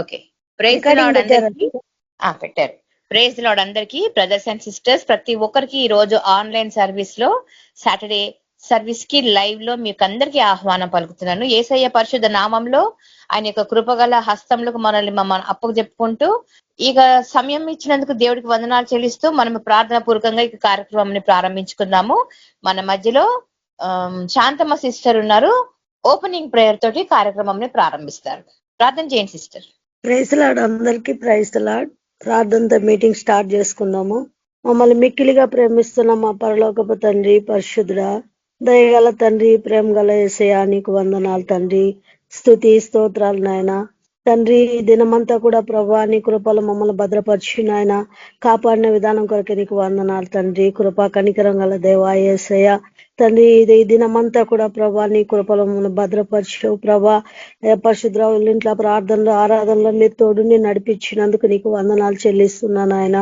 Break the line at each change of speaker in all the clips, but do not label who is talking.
Okay. Praise the lord అందరికి. పెట్టారు. Praise the lord అందరికి. బ్రదర్స్ అండ్ సిస్టర్స్ ప్రతి ఒక్కరికి ఈ రోజు ఆన్లైన్ సర్వీస్ లో సాటర్డే సర్వీస్ కి లైవ్ లో మీకు అందరికి ఆహ్వానం పలుకుతున్నాను. యేసయ్య పరిశుద్ధ నామంలో ఆయన యొక్క కృపగల హస్తంలోకి మమ్మల్ని అప్పకు చెప్పుకుంటూ ఇక సమయం ఇచ్చినందుకు దేవుడికి వందనాలు చెల్లిస్తూ మనం ప్రార్థన పూర్వకంగా ఈ కార్యక్రమాన్ని ప్రారంభించుకుందాము. మన మధ్యలో శాంతమ్మ సిస్టర్ ఉన్నారు. ఓపెనింగ్ ప్రేయర్ తోటి కార్యక్రమాన్ని ప్రారంభిస్తారు. ప్రార్థన చేయండి సిస్టర్.
ప్రైజ్ లార్డ్ అందరికి. Praise Lord. ప్రార్థనతో మీటింగ్ స్టార్ట్ చేసుకుందాము. మమ్మల్ని మిక్కిలిగా ప్రేమిస్తున్న మా పరలోకపు తండ్రి, పరిశుద్ధుడా, దయగల తండ్రి, ప్రేమ గల యేసయ్యా నీకు వందనాలు తండ్రి. స్తుతి స్తోత్రాలు నాయన తండ్రి. ఈ దినమంతా కూడా ప్రభా నీ కృపలు మమ్మల్ని భద్రపరిచి నాయన కాపాడిన విధానం కొరకు నీకు వందనాలు తండ్రి. కృపా కనికరం గల దేవా యేసయ్య తండ్రి. ఇది ఈ దినమంతా కూడా ప్రభా నీ కృపలు మమ్మల్ని భద్రపరచు ప్రభా. పరిశుద్రావుల ఇంట్లో ప్రార్థనలో ఆరాధనలో మీరు తోడుని నడిపించినందుకు నీకు వందనాలు చెల్లిస్తున్నాను ఆయన.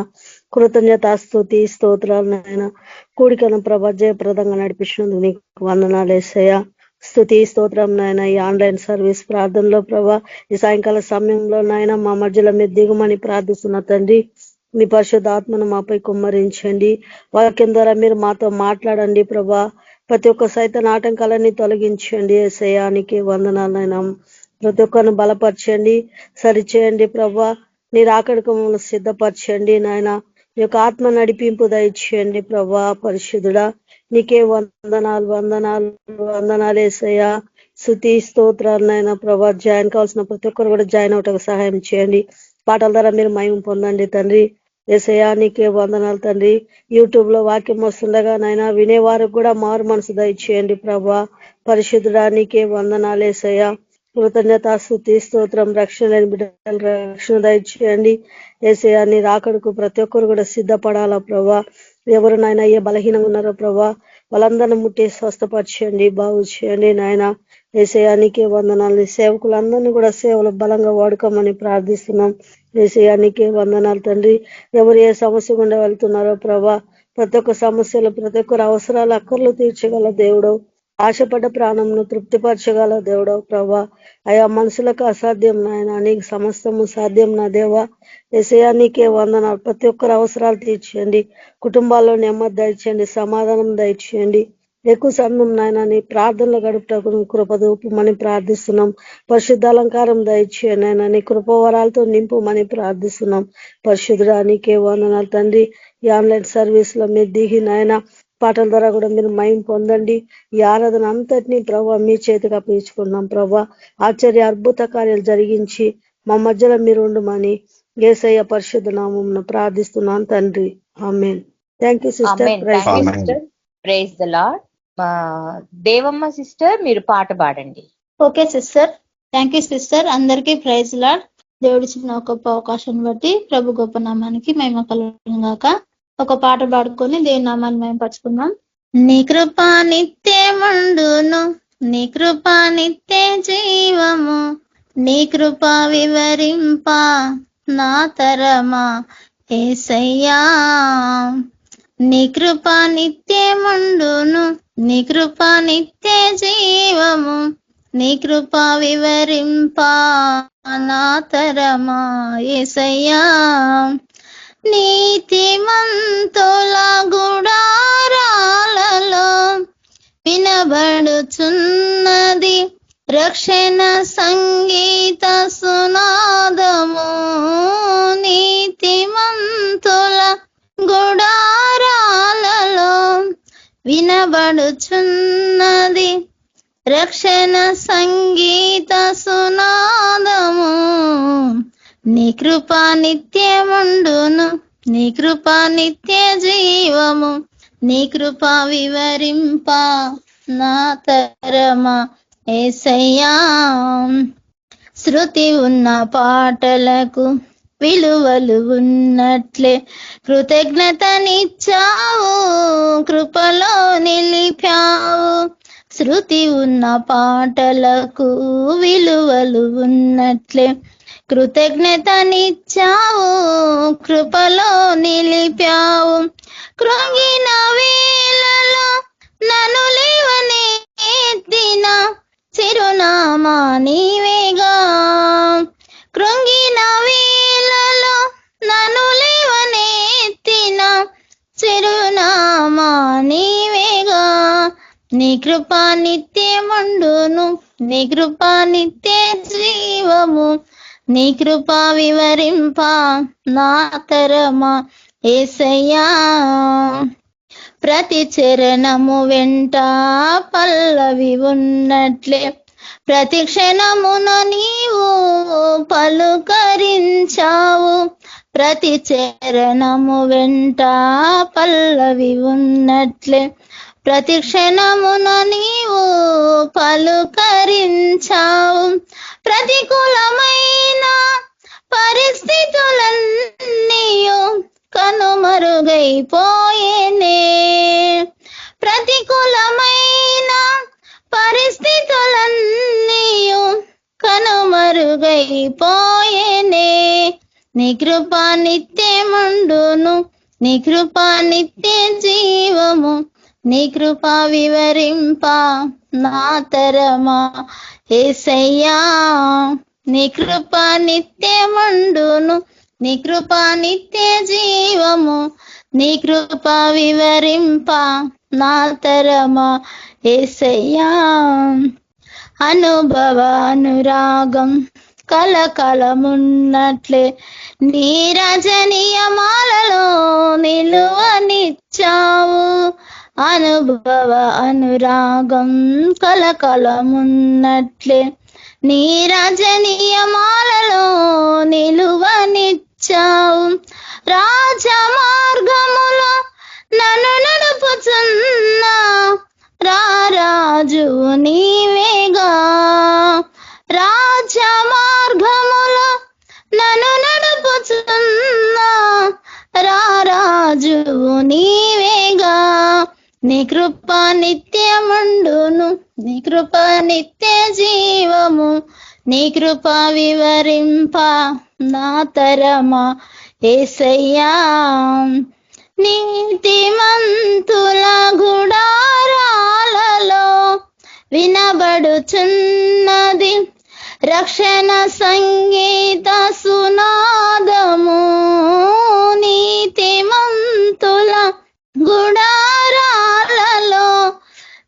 కృతజ్ఞత స్తుతి స్తోత్రాలు నాయన. కూడికను ప్రభా జయప్రదంగా నడిపించినందుకు నీకు వందనాలు యేసయ్య. స్తుతి స్తోత్రం నాయన. ఈ ఆన్లైన్ సర్వీస్ ప్రార్థనలో ప్రభా ఈ సాయంకాల సమయంలో నాయన మా మధ్యలో మీరు దిగుమని ప్రార్థిస్తున్న తండ్రి. మీ పరిశుద్ధాత్మను మాపై కుమ్మరించండి. వాక్యం ద్వారా మీరు మాతో మాట్లాడండి ప్రభా. ప్రతి ఒక్క సైతం ఆటంకాలన్నీ తొలగించండి యేసయ్యానికి వందనాలైనా. ప్రతి ఒక్కరిని బలపరచండి, సరిచేయండి ప్రభా. మీరు అక్కడికి మమ్మల్ని సిద్ధపరచండి నాయన. ఈ యొక్క ఆత్మ నడిపింపు దయచేయండి ప్రభా. పరిశుద్ధుడా నీకే వందనాలు వందనాలు వందనాలు యేసయ్యా. స్తుతి స్తోత్రాలు నాయన ప్రభా. జాయిన్ కావాల్సిన ప్రతి ఒక్కరు కూడా జాయిన్ అవటకు సహాయం చేయండి. పాటల ద్వారా మీరు మహిమ పొందండి తండ్రి. యేసయ్యా నీకే వందనాలు తండ్రి. యూట్యూబ్ లో వాక్యం వస్తుండగా నాయన వినేవారు కూడా మారు మనసు దయచేయండి ప్రభా. పరిశుద్ధుడా నీకే వందనాలు యేసయ్యా. కృతజ్ఞత స్తుతి స్తోత్రం. రక్షణ లేని బిడ్డలు రక్షణ దయచేయండి యేసయ్యా. నీ రాకడకు ప్రతి ఒక్కరు కూడా సిద్ధపడాలా ప్రభా. ఎవరు నాయన ఏ బలహీనంగా ఉన్నారో ప్రభా వాళ్ళందరినీ ముట్టి స్వస్థపరచండి, బాగు చేయండి నాయన. యేసయ్యానికే వందనాలు. సేవకులందరినీ కూడా సేవలు బలంగా వాడుకోమని ప్రార్థిస్తున్నాం. యేసయ్యానికే వందనాలు తండ్రి. ఎవరు ఏ సమస్య గుండా వెళ్తున్నారో ప్రభా ప్రతి ఒక్క సమస్యలు ప్రతి ఒక్కరు అవసరాలు అక్కర్లు తీర్చగల దేవుడు. ఆశపడ్డ ప్రాణంను తృప్తిపరచగల దేవుడు ప్రభా. అయా మనుషులకు అసాధ్యం నాయన, నీకు సమస్తము సాధ్యం నా దేవా. యేసయ్యా నీకే వందనాలు. ప్రతి ఒక్కరు అవసరాలు తీర్చేయండి. కుటుంబాల్లో నెమ్మది దయచేయండి, సమాధానం దయచేయండి. ఎక్కువ సమయం నాయన నీ ప్రార్థనలు గడుపుటకు కృపదూపమని ప్రార్థిస్తున్నాం. పరిశుద్ధ అలంకారం దయచేయండి నాయన. నీ కృపవరాలతో నింపుమని ప్రార్థిస్తున్నాం. పరిశుద్ధుడా నీకే వందనాలు తండ్రి. ఈ ఆన్లైన్ సర్వీస్ లో మీరు దిగి నాయన పాటల ద్వారా కూడా మీరు మహిమ పొందండి. ఈ ఆరాధన అంతటినీ ప్రభా మీ చేతికి అప్పగించుకున్నాం ప్రభా. ఆశ్చర్య అద్భుత కార్యాలు జరిగించి మా మధ్యలో మీరు ఉండమని యేసయ్య పరిశుద్ధ నామమున ప్రార్థిస్తున్నాను తండ్రి. Amen. Thank you sister.
Praise the Lord. Devamma sister మీరు పాట పాడండి.
Okay sister. Thank you sister. అందరికీ ప్రైజ్ లార్డ్. దేవుడిచ్చిన గొప్ప అవకాశాన్ని బట్టి ప్రభు గొప్ప నామానికి మహిమ కలుగును గాక. ఒక పాట పాడుకొని దేవుని నామాన్ని మేము పరుచుకుందాం. నీ కృప నిత్యముండును, నీ కృప నిత్య జీవము, నీ కృప వివరింప నా తరమా యేసయ్యా. నీ కృప నిత్యముండును, నీ కృప నిత్య జీవము, నీ కృప వివరింప నా తరమా యేసయ్యా. నీతిమంతుల గుడారాలలో వినబడుచున్నది రక్షణ సంగీత సునాదము. నీతిమంతుల గుడారాలలో వినబడుచున్నది రక్షణ సంగీత సునాదము. నీ కృప నిత్యముండును, నీ కృప నిత్య జీవము, నీ కృప వివరింప నా తరమా యేసయ్యా. శృతి ఉన్న పాటలకు విలువలు ఉన్నట్లే కృతజ్ఞతనిచ్చావు, కృపలో నిలిపావు. శృతి ఉన్న పాటలకు విలువలు ఉన్నట్లే కృతజ్ఞతనిచ్చావు, కృపలో నిలిపావు. కృంగిన వేళలో నన్ను లేవనెత్తిన చిరునామా నీవేగా. కృంగిన నీ కృప నిత్యముండును, నీ కృప నిత్య జీవము, నీ కృప వివరింప నా తరమా యేసయ్యా. ప్రతి చరణము వెంట పల్లవి ఉన్నట్లే ప్రతి క్షణమున నీవు పలుకరించావు. ప్రతి చరణము వెంట పల్లవి ఉన్నట్లే ప్రతి క్షణమున నీవు పలుకరించావు. ప్రతికూలమైన పరిస్థితులన్నీయు కనుమరుగైపోయేనే. ప్రతికూలమైన పరిస్థితులన్నీయు కనుమరుగైపోయేనే. నీ కృప నిత్యముండును, నీ కృప నిత్య జీవము, నీ కృప వివరింప నా తరమా యేసయ్యా. నీ కృప నిత్యముండును, నీ కృప నిత్య జీవము, నీ కృప వివరింప నా తరమా యేసయ్యా. అనుభవ అనురాగం కలకలమున్నట్లే నీ రజనీయమాలలో నిలువనిచ్చావు. అనుభవ అనురాగం కలకలమున్నట్లే నీ రజనీయమాలలో నిలువనిచ్చావు. రాజమార్గములో నన్ను నడుపుచున్న రారాజు నీవేగా. రాజమార్గములో నన్ను నడుపుచున్న రారాజు నీవేగా. నీ కృప నిత్యముండును, నీ కృప నిత్య జీవము, నీ కృప వివరింప నా తరమా యేసయ్యా. నీతిమంతుల గుడారాలలో వినబడుచున్నది రక్షణ సంగీత సునాదము. నీతిమంతుల గుడారాలలో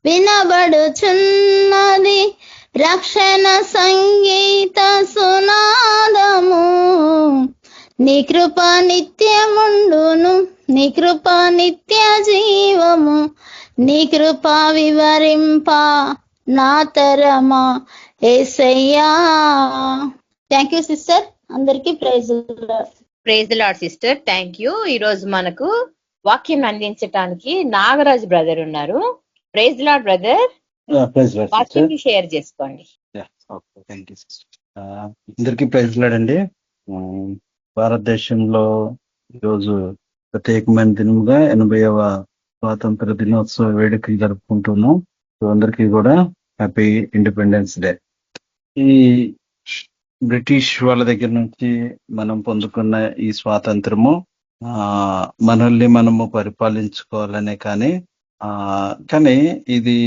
వినబడుచున్నది రక్షణ సంగీత సునాదము. నీ కృప నిత్యముండును, నీ కృప నిత్య జీవము, నీ కృప వివరింప నా తరమా యేసయ్యా. Thank you sister. అందరికీ praise
the Lord sister. Thank you. ఈ రోజు మనకు వాక్యం అందించడానికి నాగరాజ్ బ్రదర్ ఉన్నారు. Praise the Lord brother. వాక్యం షేర్ చేసుకోండి.
అందరికీ ప్రైజ్ ది లార్డ్ అండి. భారతదేశంలో ఈరోజు ప్రత్యేకమైన దినముగా 80వ స్వాతంత్ర దినోత్సవ వేడుకలు జరుపుకుంటున్నాం. అందరికీ కూడా హ్యాపీ ఇండిపెండెన్స్ డే. ఈ బ్రిటిష్ వాళ్ళ దగ్గర నుంచి మనం పొందుకున్న ఈ స్వాతంత్రము మనల్ని మనము పరిపాలించుకోవాలనే కానీ ఇది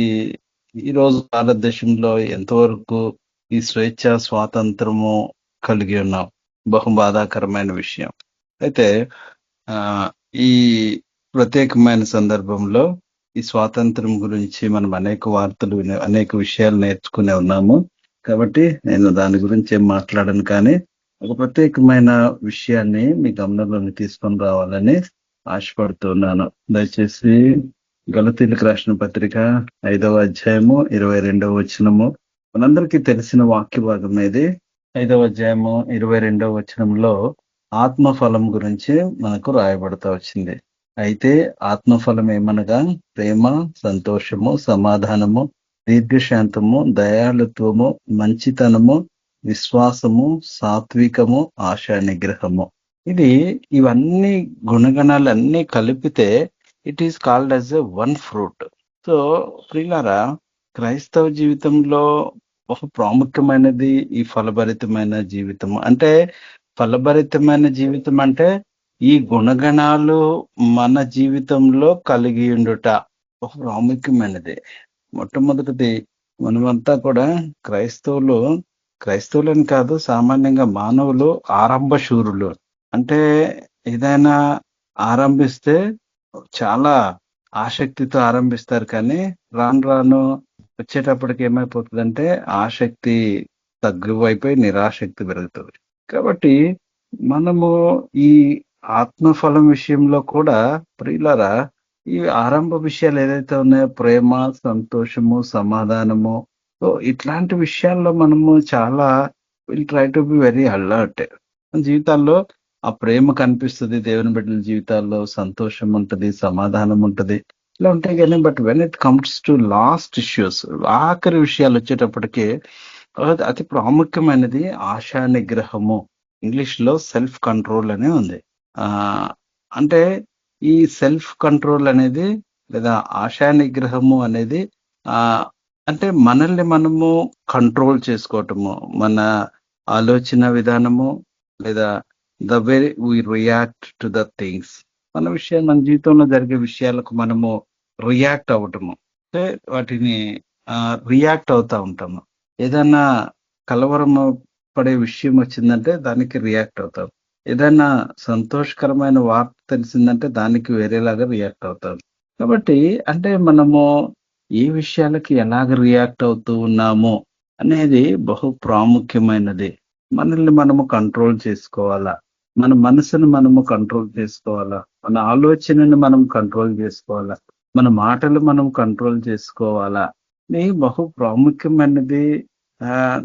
ఈరోజు భారతదేశంలో ఎంతవరకు ఈ స్వేచ్ఛ స్వాతంత్రము కలిగి ఉన్నాం, బహు బాధాకరమైన విషయం. అయితే ఈ ప్రత్యేకమైన సందర్భంలో ఈ స్వాతంత్రం గురించి మనం అనేక వార్తలు అనేక విషయాలు నేర్చుకునే ఉన్నాము. కాబట్టి నేను దాని గురించి ఏం మాట్లాడను, కానీ ఒక ప్రత్యేకమైన విషయాన్ని మీ గమనంలోకి తీసుకొని రావాలని ఆశపడుతున్నాను. దయచేసి గలతీలకు రాసిన పత్రిక 5వ అధ్యాయము 22వ వచనము, మనందరికీ తెలిసిన వాక్య భాగం ఇది. 5వ అధ్యాయము 22వ వచనంలో ఆత్మఫలం గురించి మనకు రాయబడతా వచ్చింది. అయితే ఆత్మఫలం ఏమనగా ప్రేమ, సంతోషము, సమాధానము, దీర్ఘశాంతము, దయాళుత్వము, మంచితనము, విశ్వాసము, సాత్వికము, ఆశా నిగ్రహము. ఇవన్నీ గుణగణాలన్నీ కలిపితే it is called as a one fruit. So ప్రియులారా, క్రైస్తవ జీవితంలో ఒక ప్రాముఖ్యమైనది ఈ ఫలభరితమైన జీవితం. అంటే ఫలభరితమైన జీవితం అంటే ఈ గుణగణాలు మన జీవితంలో కలిగి ఉండుట ఒక ప్రాముఖ్యమైనది. మొట్టమొదటిది, మనమంతా కూడా క్రైస్తవులని కాదు, సామాన్యంగా మానవులు ఆరంభశూరులు. అంటే ఏదైనా ఆరంభిస్తే చాలా ఆసక్తితో ఆరంభిస్తారు, కానీ రాను రాను వచ్చేటప్పటికి ఏమైపోతుందంటే ఆసక్తి తగ్గువైపోయి నిరాసక్తి పెరుగుతుంది. కాబట్టి మనము ఈ ఆత్మఫలం విషయంలో కూడా ప్రియులారా, ఈ ఆరంభ విషయాలు ఏదైతే ఉన్నాయో ప్రేమ, సంతోషము, సమాధానము, సో ఇట్లాంటి విషయాల్లో మనము చాలా will try to be very alert. మన జీవితాల్లో ఆ ప్రేమ కనిపిస్తుంది, దేవుని బిడ్డల జీవితాల్లో సంతోషం ఉంటది, సమాధానం ఉంటది, ఇలా ఉంటాయి. కానీ but when it comes to last issues, ఆఖరి విషయాలు వచ్చేటప్పటికి అతి ప్రాముఖ్యమైనది ఆశా నిగ్రహము. ఇంగ్లీష్ లో సెల్ఫ్ కంట్రోల్ అనే ఉంది. ఆ అంటే ఈ సెల్ఫ్ కంట్రోల్ అనేది లేదా ఆశా నిగ్రహము అనేది ఆ అంటే మనల్ని మనము కంట్రోల్ చేసుకోవటము, మన ఆలోచన విధానము, లేదా the way we react to the things, మన జీవితంలో జరిగే విషయాలకు మనము రియాక్ట్ అవ్వటము, అంటే వాటిని రియాక్ట్ అవుతా ఉంటాము. ఏదైనా కలవరం పడే విషయం వచ్చిందంటే దానికి రియాక్ట్ అవుతాం. ఏదైనా సంతోషకరమైన వార్త తెలిసిందంటే దానికి వేరేలాగా రియాక్ట్ అవుతాం. కాబట్టి అంటే మనము ఏ విషయాలకి ఎలాగ రియాక్ట్ అవుతూ ఉన్నాము అనేది బహు ప్రాముఖ్యమైనది. మనల్ని మనము కంట్రోల్ చేసుకోవాలా, మన మనసును మనము కంట్రోల్ చేసుకోవాలా, మన ఆలోచనని మనం కంట్రోల్ చేసుకోవాలా, మన మాటలు మనం కంట్రోల్ చేసుకోవాలా. ఇది బహు ప్రాముఖ్యమైనది.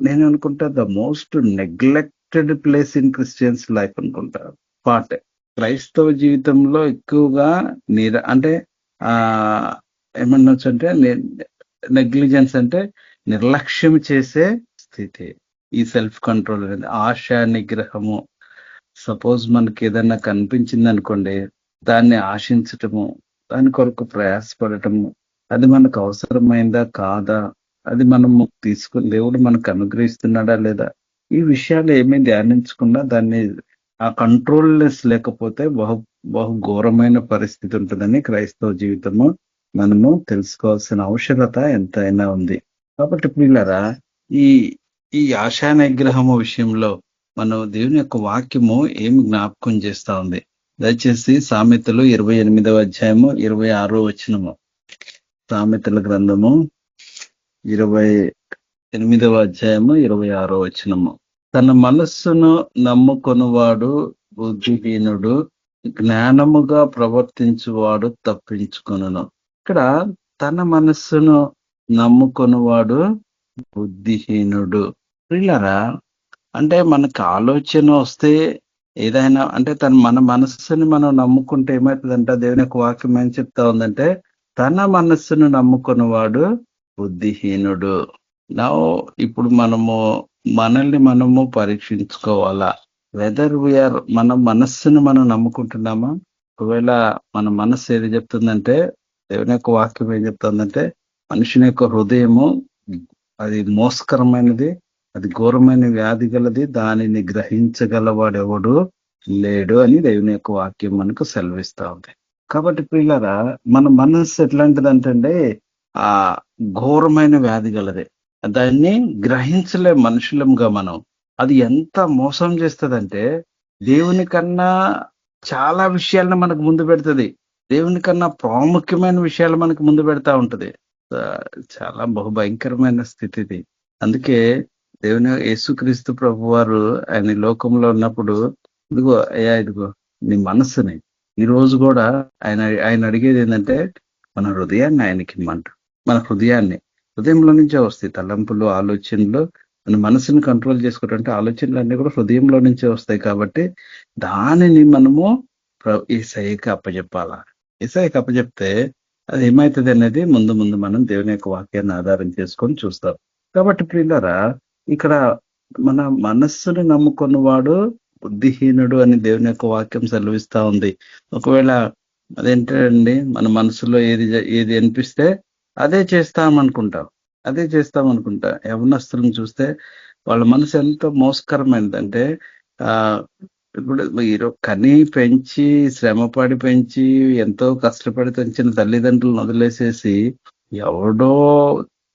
నేను అనుకుంటా the most neglected place in Christians life అనుకుంటా పార్ట్. క్రైస్తవ జీవితంలో ఎక్కువగా అంటే ఆ ఏమనొచ్చు అంటే నెగ్లిజెన్స్ అంటే నిర్లక్ష్యం చేసే స్థితి. ఈ సెల్ఫ్ కంట్రోల్ అనేది ఆశా నిగ్రహము. సపోజ్ మనకి ఏదన్నా కనిపించింది అనుకోండి, దాన్ని ఆశించటము, దాని కొరకు ప్రయాసపడటము, అది మనకు అవసరమైందా కాదా, అది మనము తీసుకుని దేవుడు మనకు అనుగ్రహిస్తున్నాడా లేదా, ఈ విషయాలు ఏమీ ధ్యానించకుండా దాన్ని ఆ కంట్రోల్లెస్ లేకపోతే బహు ఘోరమైన పరిస్థితి ఉంటుందని క్రైస్తవ జీవితము మనము తెలుసుకోవాల్సిన అవసరత ఎంతైనా ఉంది. కాబట్టి పిల్లరా, ఈ ఆశా నిగ్రహము విషయంలో మనం దేవుని యొక్క వాక్యము ఏమి జ్ఞాపకం చేస్తా ఉంది. దయచేసి సామెతలు 28వ అధ్యాయము 26వ వచనము. సామెతల గ్రంథము 28వ అధ్యాయము 26వ వచనము. తన మనస్సును నమ్ముకొనువాడు బుద్ధిహీనుడు, జ్ఞానముగా ప్రవర్తించువాడు తప్పించుకొనును. ఇక్కడ తన మనస్సును నమ్ముకొనువాడు బుద్ధిహీనుడు. పిల్లరా, అంటే మనకు ఆలోచన వస్తే ఏదైనా అంటే మన మనస్సుని మనం నమ్ముకుంటే ఏమవుతుందంటే దేవుని యొక్క వాక్యం ఏం చెప్తా ఉందంటే తన మనస్సును నమ్ముకున్నవాడు బుద్ధిహీనుడు. ఇప్పుడు మనల్ని మనము పరీక్షించుకోవాలా, వెదర్ వీఆర్ మన మనస్సును మనం నమ్ముకుంటున్నామా. ఒకవేళ మన మనస్సు ఏది చెప్తుందంటే, దేవుని యొక్క వాక్యం ఏం చెప్తుందంటే మనుషుని యొక్క హృదయము అది మోసకరమైనది, అది ఘోరమైన వ్యాధి గలది, దానిని గ్రహించగలవాడెవడు లేడు అని దేవుని యొక్క వాక్యం మనకు సెలవిస్తా ఉంది. కాబట్టి పిల్లరా, మన మనస్సు ఎట్లాంటిదంటే ఆ ఘోరమైన వ్యాధి గలది, దాన్ని గ్రహించలే మనుషులంగా మనం. అది ఎంత మోసం చేస్తుందంటే దేవుని కన్నా చాలా విషయాలను మనకు ముందు పెడుతుంది, దేవుని కన్నా ప్రాముఖ్యమైన విషయాలు మనకు ముందు పెడతా ఉంటది. చాలా బహుభయంకరమైన స్థితి ఇది. అందుకే దేవుని యేసుక్రీస్తు ప్రభు వారు ఆయన లోకంలో ఉన్నప్పుడు ఇదిగో నీ మనస్సుని ఈ రోజు కూడా ఆయన అడిగేది ఏంటంటే మన హృదయాన్ని ఆయనకి ఇమ్మంట. మన హృదయంలో నుంచే వస్తాయి తలంపులు, ఆలోచనలు. మన మనసుని కంట్రోల్ చేసుకోవటంటే ఆలోచనలు అన్నీ కూడా హృదయంలో నుంచే వస్తాయి. కాబట్టి దానిని మనము యేసయ్యకి అప్పచెప్పాలా. యేసయ్యకి అప్పచెప్తే అది ఏమవుతుంది అనేది ముందు మనం దేవుని యొక్క వాక్యాన్ని ఆధారం చేసుకొని చూస్తాం. కాబట్టి ప్రియులారా, ఇక్కడ మన మనస్సుని నమ్ముకున్నవాడు బుద్ధిహీనుడు అని దేవుని యొక్క వాక్యం సెలవిస్తా ఉంది. ఒకవేళ అదేంటండి, మన మనసులో ఏది అనిపిస్తే అదే చేస్తామనుకుంటా. యవనస్తులను చూస్తే వాళ్ళ మనసు ఎంత మోసకరమైనదంటే ఇప్పుడు కని పెంచి శ్రమపడి పెంచి ఎంతో కష్టపడి పెంచిన తల్లిదండ్రులను వదిలేసేసి ఎవడో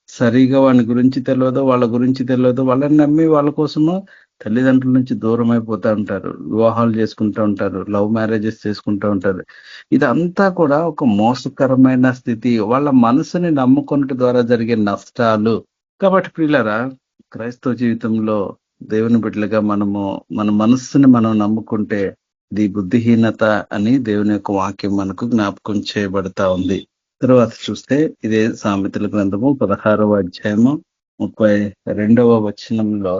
సరిగా వాని గురించి తెలియదు, వాళ్ళ గురించి తెలియదు, వాళ్ళని నమ్మి వాళ్ళ కోసము తల్లిదండ్రుల నుంచి దూరం అయిపోతూ ఉంటారు, వివాహాలు చేసుకుంటూ ఉంటారు, లవ్ మ్యారేజెస్ చేసుకుంటూ ఉంటారు. ఇదంతా కూడా ఒక మోసకరమైన స్థితి, వాళ్ళ మనసుని నమ్ముకొనుట ద్వారా జరిగే నష్టాలు. కాబట్టి ప్రియులారా, క్రైస్తవ జీవితంలో దేవుని బిడ్డలుగా మనము మన మనస్సుని మనం నమ్ముకుంటే ఇది బుద్ధిహీనత అని దేవుని యొక్క వాక్యం మనకు జ్ఞాపకం చేయబడతా ఉంది. తర్వాత చూస్తే ఇదే సామెతల గ్రంథము 16వ అధ్యాయము 32వ వచనంలో,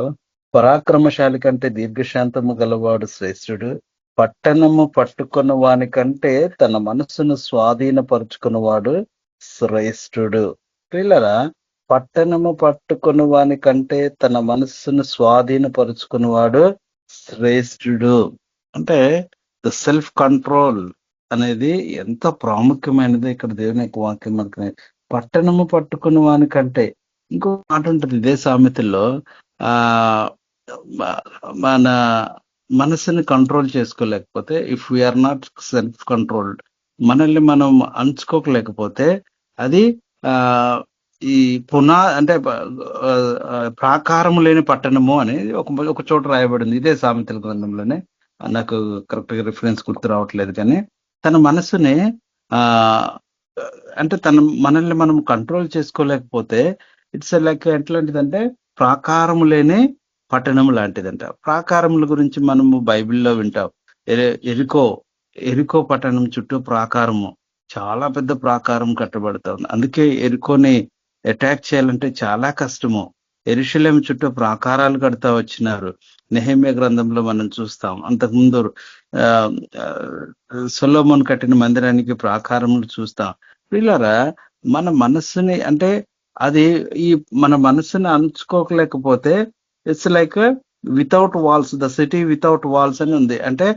పరాక్రమశాలి కంటే దీర్ఘశాంతము గలవాడు శ్రేష్ఠుడు, పట్టణము పట్టుకున్న వాని కంటే తన మనస్సును స్వాధీనపరుచుకున్నవాడు శ్రేష్ఠుడు. పిల్లరా, పట్టణము పట్టుకున్న వాని కంటే తన మనస్సును స్వాధీనపరుచుకున్నవాడు శ్రేష్ఠుడు. అంటే ద సెల్ఫ్ కంట్రోల్ అనేది ఎంత ప్రాముఖ్యమైనది ఇక్కడ దేవుని యొక్క వాక్యం మనకు. పట్టణము పట్టుకున్న వాని కంటే, ఇంకో మాట ఉంటుంది ఇదే సామెతల్లో, ఆ మన మనసుని కంట్రోల్ చేసుకోలేకపోతే, if we are not self controlled, మనల్ని మనం అంచుకోలేకపోతే అది ఈ అంటే ప్రాకారము లేని పట్టణము అనేది ఒక చోట రాయబడింది ఇదే సామెతల గ్రంథంలోనే. నాకు కరెక్ట్ గా రిఫరెన్స్ గుర్తు రావట్లేదు, కానీ తన మనసుని అంటే మనల్ని మనం కంట్రోల్ చేసుకోలేకపోతే ఇట్స్ లైక్ ఎట్లాంటిదంటే ప్రాకారము లేని పట్టణం లాంటిదంట. ప్రాకారముల గురించి మనము బైబిల్లో వింటాం. ఎరికో పట్టణం చుట్టూ ప్రాకారము, చాలా పెద్ద ప్రాకారం కట్టబడతా ఉంది. అందుకే ఎరికోని అటాక్ చేయాలంటే చాలా కష్టము. యెరూషలేము చుట్టూ ప్రాకారాలు కడతా వచ్చినారు. నెహెమ్యా గ్రంథంలో మనం చూస్తాం. అంతకుముందు సొలొమోను కట్టిన మందిరానికి ప్రాకారములు చూస్తాం. వీళ్ళరా, మన మనస్సుని అంటే అది మన మనస్సుని అంచుకోలేకపోతే it's like without walls, the city without walls అని ఉంది. అంటే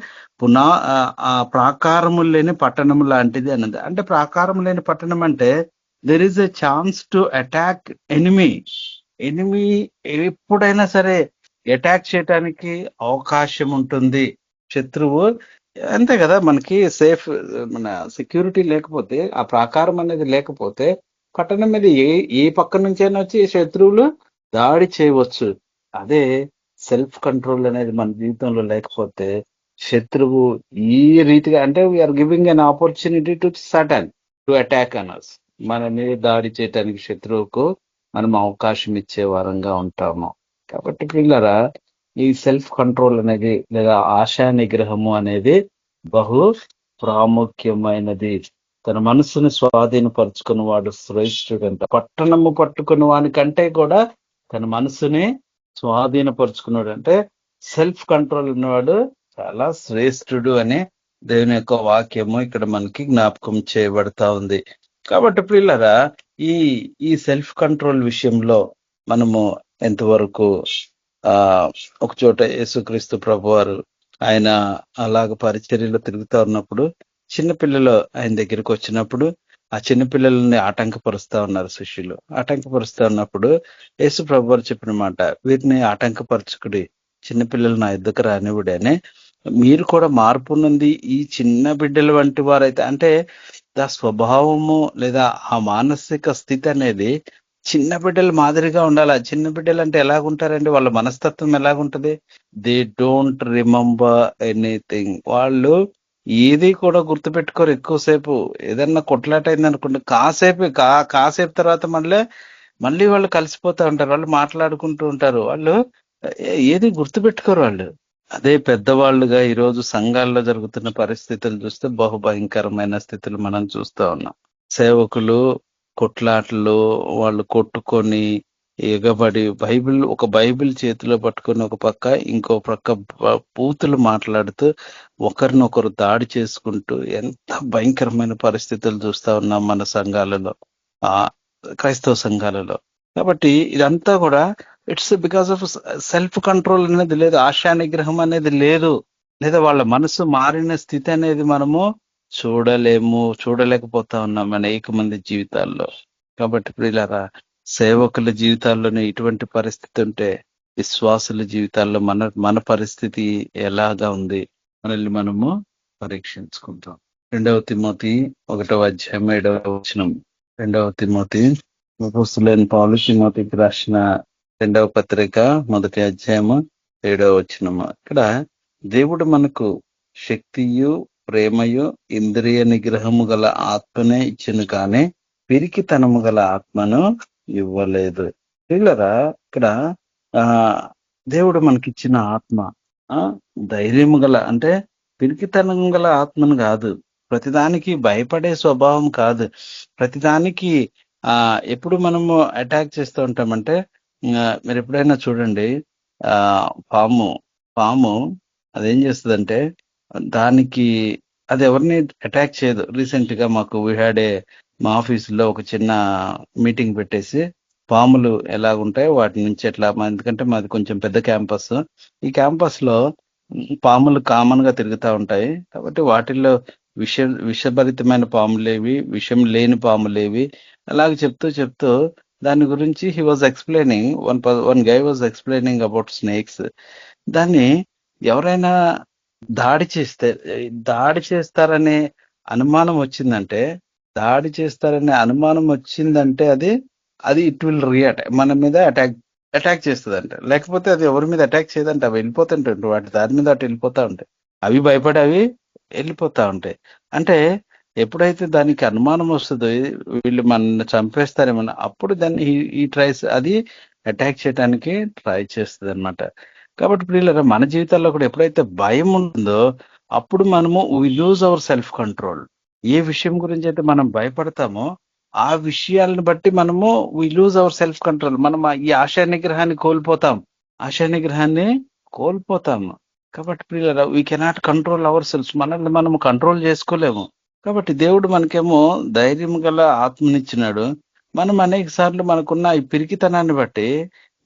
ఆ ప్రాకారములు లేని పట్టణం లాంటిది అన్నది. అంటే ప్రాకారం లేని పట్టణం అంటే there is a chance to attack enemy ఎప్పుడైనా సరే అటాక్ చేయడానికి అవకాశం ఉంటుంది. శత్రువు అంతే కదా, మనకి సేఫ్ మన సెక్యూరిటీ లేకపోతే, ఆ ప్రాకారం అనేది లేకపోతే పట్టణం మీద ఏ పక్క నుంచైనా వచ్చి శత్రువులు దాడి చేయవచ్చు. అదే సెల్ఫ్ కంట్రోల్ అనేది మన జీవితంలో లేకపోతే శత్రువు ఈ రీతిగా, అంటే we are giving an opportunity to Satan to attack us, మన మీద దాడి చేయడానికి శత్రువుకు మనం అవకాశం ఇచ్చే వారంగా ఉంటాము. కాబట్టి పిల్లరా, ఈ సెల్ఫ్ కంట్రోల్ అనేది లేదా ఆశా నిగ్రహము అనేది బహు ప్రాముఖ్యమైనది. తన మనసును స్వాధీనపరుచుకున్న వాడు శ్రేష్ఠుడు అంట. పట్టణము పట్టుకున్న వాని కంటే కూడా తన మనసుని స్వాధీనపరుచుకున్నాడు, అంటే సెల్ఫ్ కంట్రోల్ ఉన్నవాడు చాలా శ్రేష్ఠుడు అని దేవుని యొక్క వాక్యము ఇక్కడ మనకి జ్ఞాపకం చేయబడతా ఉంది. కాబట్టి పిల్లరా, ఈ సెల్ఫ్ కంట్రోల్ విషయంలో మనము ఎంతవరకు ఒక చోట యేసుక్రీస్తు ప్రభువారు ఆయన అలాగ పరిచర్యలో తిరుగుతూ ఉన్నప్పుడు చిన్నపిల్లలు ఆయన దగ్గరికి వచ్చినప్పుడు ఆ చిన్నపిల్లల్ని ఆటంకపరుస్తా ఉన్నారు శిష్యులు. ఆటంకపరుస్తా ఉన్నప్పుడు యేసు ప్రభువారు చెప్పిన మాట, వీరిని ఆటంకపరచుకుడి, చిన్నపిల్లలు నా ఎద్దుకు రానివుడి అని. మీరు కూడా మార్పు నుండి ఈ చిన్న బిడ్డల వంటి వారైతే, అంటే ఆ స్వభావము లేదా ఆ మానసిక స్థితి అనేది చిన్న బిడ్డల మాదిరిగా ఉండాలి. చిన్న బిడ్డలు అంటే ఎలాగుంటారండి, వాళ్ళ మనస్తత్వం ఎలాగుంటది? They don't remember anything. వాళ్ళు ఏది కూడా గుర్తుపెట్టుకోరు. ఎక్కువసేపు ఏదన్నా కొట్లాట అయింది అనుకోండి, కాసేపు తర్వాత మళ్ళీ వాళ్ళు కలిసిపోతూ ఉంటారు, వాళ్ళు మాట్లాడుకుంటూ ఉంటారు, వాళ్ళు ఏది గుర్తుపెట్టుకోరు వాళ్ళు. అదే పెద్దవాళ్ళుగా ఈరోజు సంఘాల్లో జరుగుతున్న పరిస్థితులు చూస్తే బహుభయంకరమైన స్థితులు మనం చూస్తూ ఉన్నాం. సేవకులు కొట్లాటలు, వాళ్ళు కొట్టుకొని ఎగబడి ఒక బైబిల్ చేతిలో పట్టుకొని ఒక పక్క ఇంకో పక్క బూతులు మాట్లాడుతూ ఒకరినొకరు దాడి చేసుకుంటూ ఎంత భయంకరమైన పరిస్థితులు చూస్తా ఉన్నాం మన సంఘాలలో, క్రైస్తవ సంఘాలలో. కాబట్టి ఇదంతా కూడా it's because of self control అనేది లేదు, ఆశా నిగ్రహం అనేది లేదు, లేదా వాళ్ళ మనసు మారిన స్థితి అనేది మనము చూడలేకపోతా ఉన్నాం అనేక మంది జీవితాల్లో. కాబట్టి ప్రియులారా, సేవకుల జీవితాల్లోనే ఇటువంటి పరిస్థితి ఉంటే విశ్వాసుల జీవితాల్లో మన పరిస్థితి ఎలాగా ఉంది మనల్ని మనము పరీక్షించుకుంటాం. 2వ తిమోతి 1వ అధ్యాయం 7వ వచనం. 2వ తిమోతి అపోస్తలుడైన పౌలు తిమోతికి రాసిన 2వ పత్రిక 1వ అధ్యాయము 7వ వచనము. ఇక్కడ దేవుడు మనకు శక్తియు ప్రేమయు ఇంద్రియ నిగ్రహము గల ఆత్మనే ఇచ్చును కానీ పిరికితనము గల ఆత్మను ఇవ్వలేదు. పిల్లరా, ఇక్కడ ఆ దేవుడు మనకిచ్చిన ఆత్మ ధైర్యము గల, అంటే పిరికితనం గల ఆత్మను కాదు, ప్రతిదానికి భయపడే స్వభావం కాదు, ప్రతిదానికి ఎప్పుడు మనము అటాక్ చేస్తూ ఉంటామంటే, మీరు ఎప్పుడైనా చూడండి, పాము అదేం చేస్తుందంటే దానికి అది ఎవరిని అటాక్ చేయదు. రీసెంట్ గా మా ఆఫీసులో ఒక చిన్న మీటింగ్ పెట్టేసి పాములు ఎలాగుంటాయో వాటి నుంచి ఎట్లా, ఎందుకంటే మాది కొంచెం పెద్ద క్యాంపస్, ఈ క్యాంపస్ లో పాములు కామన్ గా తిరుగుతూ ఉంటాయి. కాబట్టి వాటిల్లో విషభరితమైన పాములేవి, విషం లేని పాములేవి, అలాగే చెప్తూ దాని గురించి he was explaining, one guy was explaining about snakes. దాన్ని ఎవరైనా దాడి చేస్తారనే అనుమానం వచ్చిందంటే అది ఇట్ విల్ రియాక్ట్, మన మీద అటాక్ చేస్తుందంట. లేకపోతే అది ఎవరి మీద అటాక్ చేయదంటే అవి వెళ్ళిపోతుంటాయి, వాటి దాని మీద అటు వెళ్ళిపోతా ఉంటాయి, అవి భయపడి అవి వెళ్ళిపోతా ఉంటాయి. అంటే ఎప్పుడైతే దానికి అనుమానం వస్తుందో వీళ్ళు మన చంపేస్తారేమన్నా, అప్పుడు దాన్ని ఈ ట్రైస్ అది అటాక్ చేయడానికి ట్రై చేస్తుంది అనమాట. కాబట్టి ప్రియులారా, మన జీవితాల్లో కూడా ఎప్పుడైతే భయం ఉంటుందో అప్పుడు మనము we lose our self control. ఏ విషయం గురించి అయితే మనం భయపడతామో ఆ విషయాలను బట్టి మనము we lose our self control. మనం ఈ ఆశా నిగ్రహాన్ని కోల్పోతాము. కాబట్టి ప్రియులారా, we cannot control our self, మనల్ని మనము కంట్రోల్ చేసుకోలేము. కాబట్టి దేవుడు మనకేమో ధైర్యం గల ఆత్మనిచ్చినాడు. మనం అనేక సార్లు మనకున్న ఈ పిరికితనాన్ని బట్టి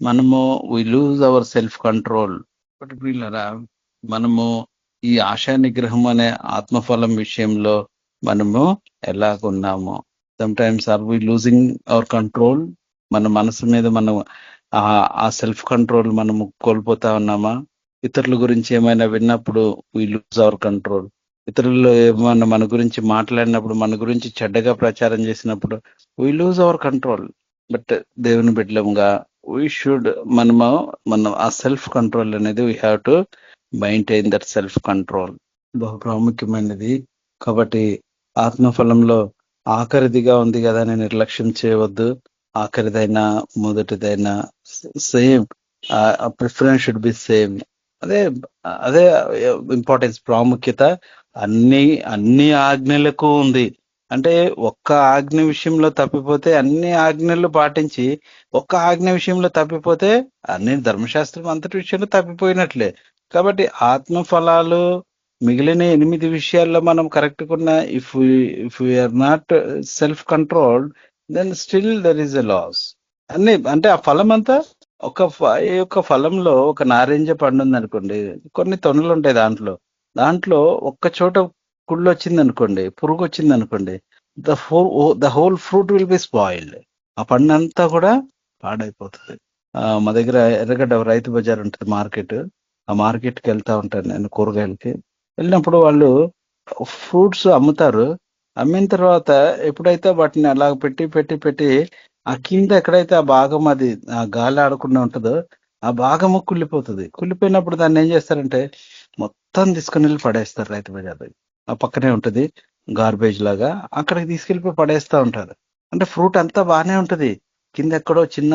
మనము we lose our self control. కాబట్టి ప్రియులారా, మనము ఈ ఆశా నిగ్రహం అనే ఆత్మఫలం విషయంలో మనము ఎలాగున్నాము? Sometimes are we losing our control? మన మనసు మీద మనం ఆ సెల్ఫ్ కంట్రోల్ మనము కోల్పోతా ఉన్నామా? ఇతరుల గురించి ఏమైనా విన్నప్పుడు వి లూజ్ అవర్ కంట్రోల్. ఇతరులు ఏమైనా మన గురించి మాట్లాడినప్పుడు, మన గురించి చెడ్డగా ప్రచారం చేసినప్పుడు we lose our control. But దేవుని బిడ్డలంగా వీ షుడ్ మనం ఆ సెల్ఫ్ కంట్రోల్ అనేది we have to maintain that self control, బహు ప్రాముఖ్యమైనది. కాబట్టి ఆత్మఫలంలో ఆఖరిదిగా ఉంది కదా అని నిర్లక్ష్యం చేయవద్దు. ఆఖరిదైనా మొదటిదైనా same, preference should be same. అదే ఇంపార్టెన్స్, ప్రాముఖ్యత అన్ని ఆజ్ఞలకు ఉంది. అంటే ఒక్క ఆజ్ఞ విషయంలో తప్పిపోతే అన్ని ఆజ్ఞలు పాటించి, ఒక్క ఆజ్ఞ విషయంలో తప్పిపోతే అన్ని ధర్మశాస్త్రం అంతటి విషయంలో తప్పిపోయినట్లే. కాబట్టి ఆత్మ ఫలాలు మిగిలిన 8 విషయాల్లో మనం కరెక్ట్ కున్న, if we are not self controlled, then still there is a loss. అంటే ఆ ఫలం అంతా ఒక ఫలంలో ఒక నారింజ పండు ఉంది అనుకోండి, కొన్ని తొనలు ఉంటాయి దాంట్లో ఒక్క చోట కుళ్ళు వచ్చింది అనుకోండి, పురుగు వచ్చింది అనుకోండి, the whole fruit will be spoiled. ఆ పండు అంతా కూడా పాడైపోతుంది. మా దగ్గర ఎర్రగడ్డ రైతు బజార్ ఉంటుంది, మార్కెట్. ఆ మార్కెట్కి వెళ్తా ఉంటాను నేను కూరగాయలకి. వెళ్ళినప్పుడు వాళ్ళు ఫ్రూట్స్ అమ్ముతారు. అమ్మిన తర్వాత ఎప్పుడైతే వాటిని అలా పెట్టి ఆ కింద ఎక్కడైతే ఆ భాగం అది ఆ గాలి ఆడకుండా ఉంటుందో ఆ భాగము కుళ్ళిపోయినప్పుడు దాన్ని ఏం చేస్తారంటే మొత్తం తీసుకుని వెళ్ళి పడేస్తారు రైతు బజార్. ఆ పక్కనే ఉంటుంది గార్బేజ్ లాగా, అక్కడికి తీసుకెళ్ళిపోయి పడేస్తా ఉంటారు. అంటే ఫ్రూట్ అంతా బాగానే ఉంటది, కింద ఎక్కడో చిన్న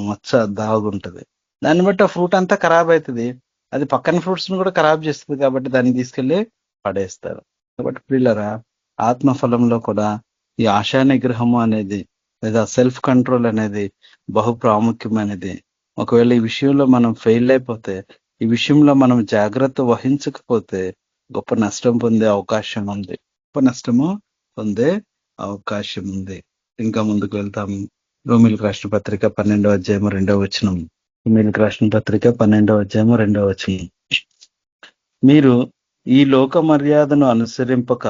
మచ్చ దాగుంటది. దాన్ని బట్టి ఆ ఫ్రూట్ అంతా ఖరాబ్ అవుతుంది. అది పక్కన ఫ్రూట్స్ ని కూడా ఖరాబ్ చేస్తుంది. కాబట్టి దాన్ని తీసుకెళ్లి పడేస్తారు. కాబట్టి పిల్లరా, ఆత్మఫలంలో కూడా ఈ ఆశా నిగ్రహము అనేది లేదా సెల్ఫ్ కంట్రోల్ అనేది బహు ప్రాముఖ్యమైనది. ఒకవేళ ఈ విషయంలో మనం ఫెయిల్ అయిపోతే, ఈ విషయంలో మనం జాగ్రత్త వహించకపోతే గొప్ప నష్టం పొందే అవకాశం ఉంది. ఇంకా ముందుకు వెళ్తాం. రోమీయులకు రాసిన పత్రిక 12వ అధ్యాయం 2వ వచనం. రోమీయులకు రాసిన పత్రిక 12వ అధ్యాయం 2వ వచనం. మీరు ఈ లోక మర్యాదను అనుసరింపక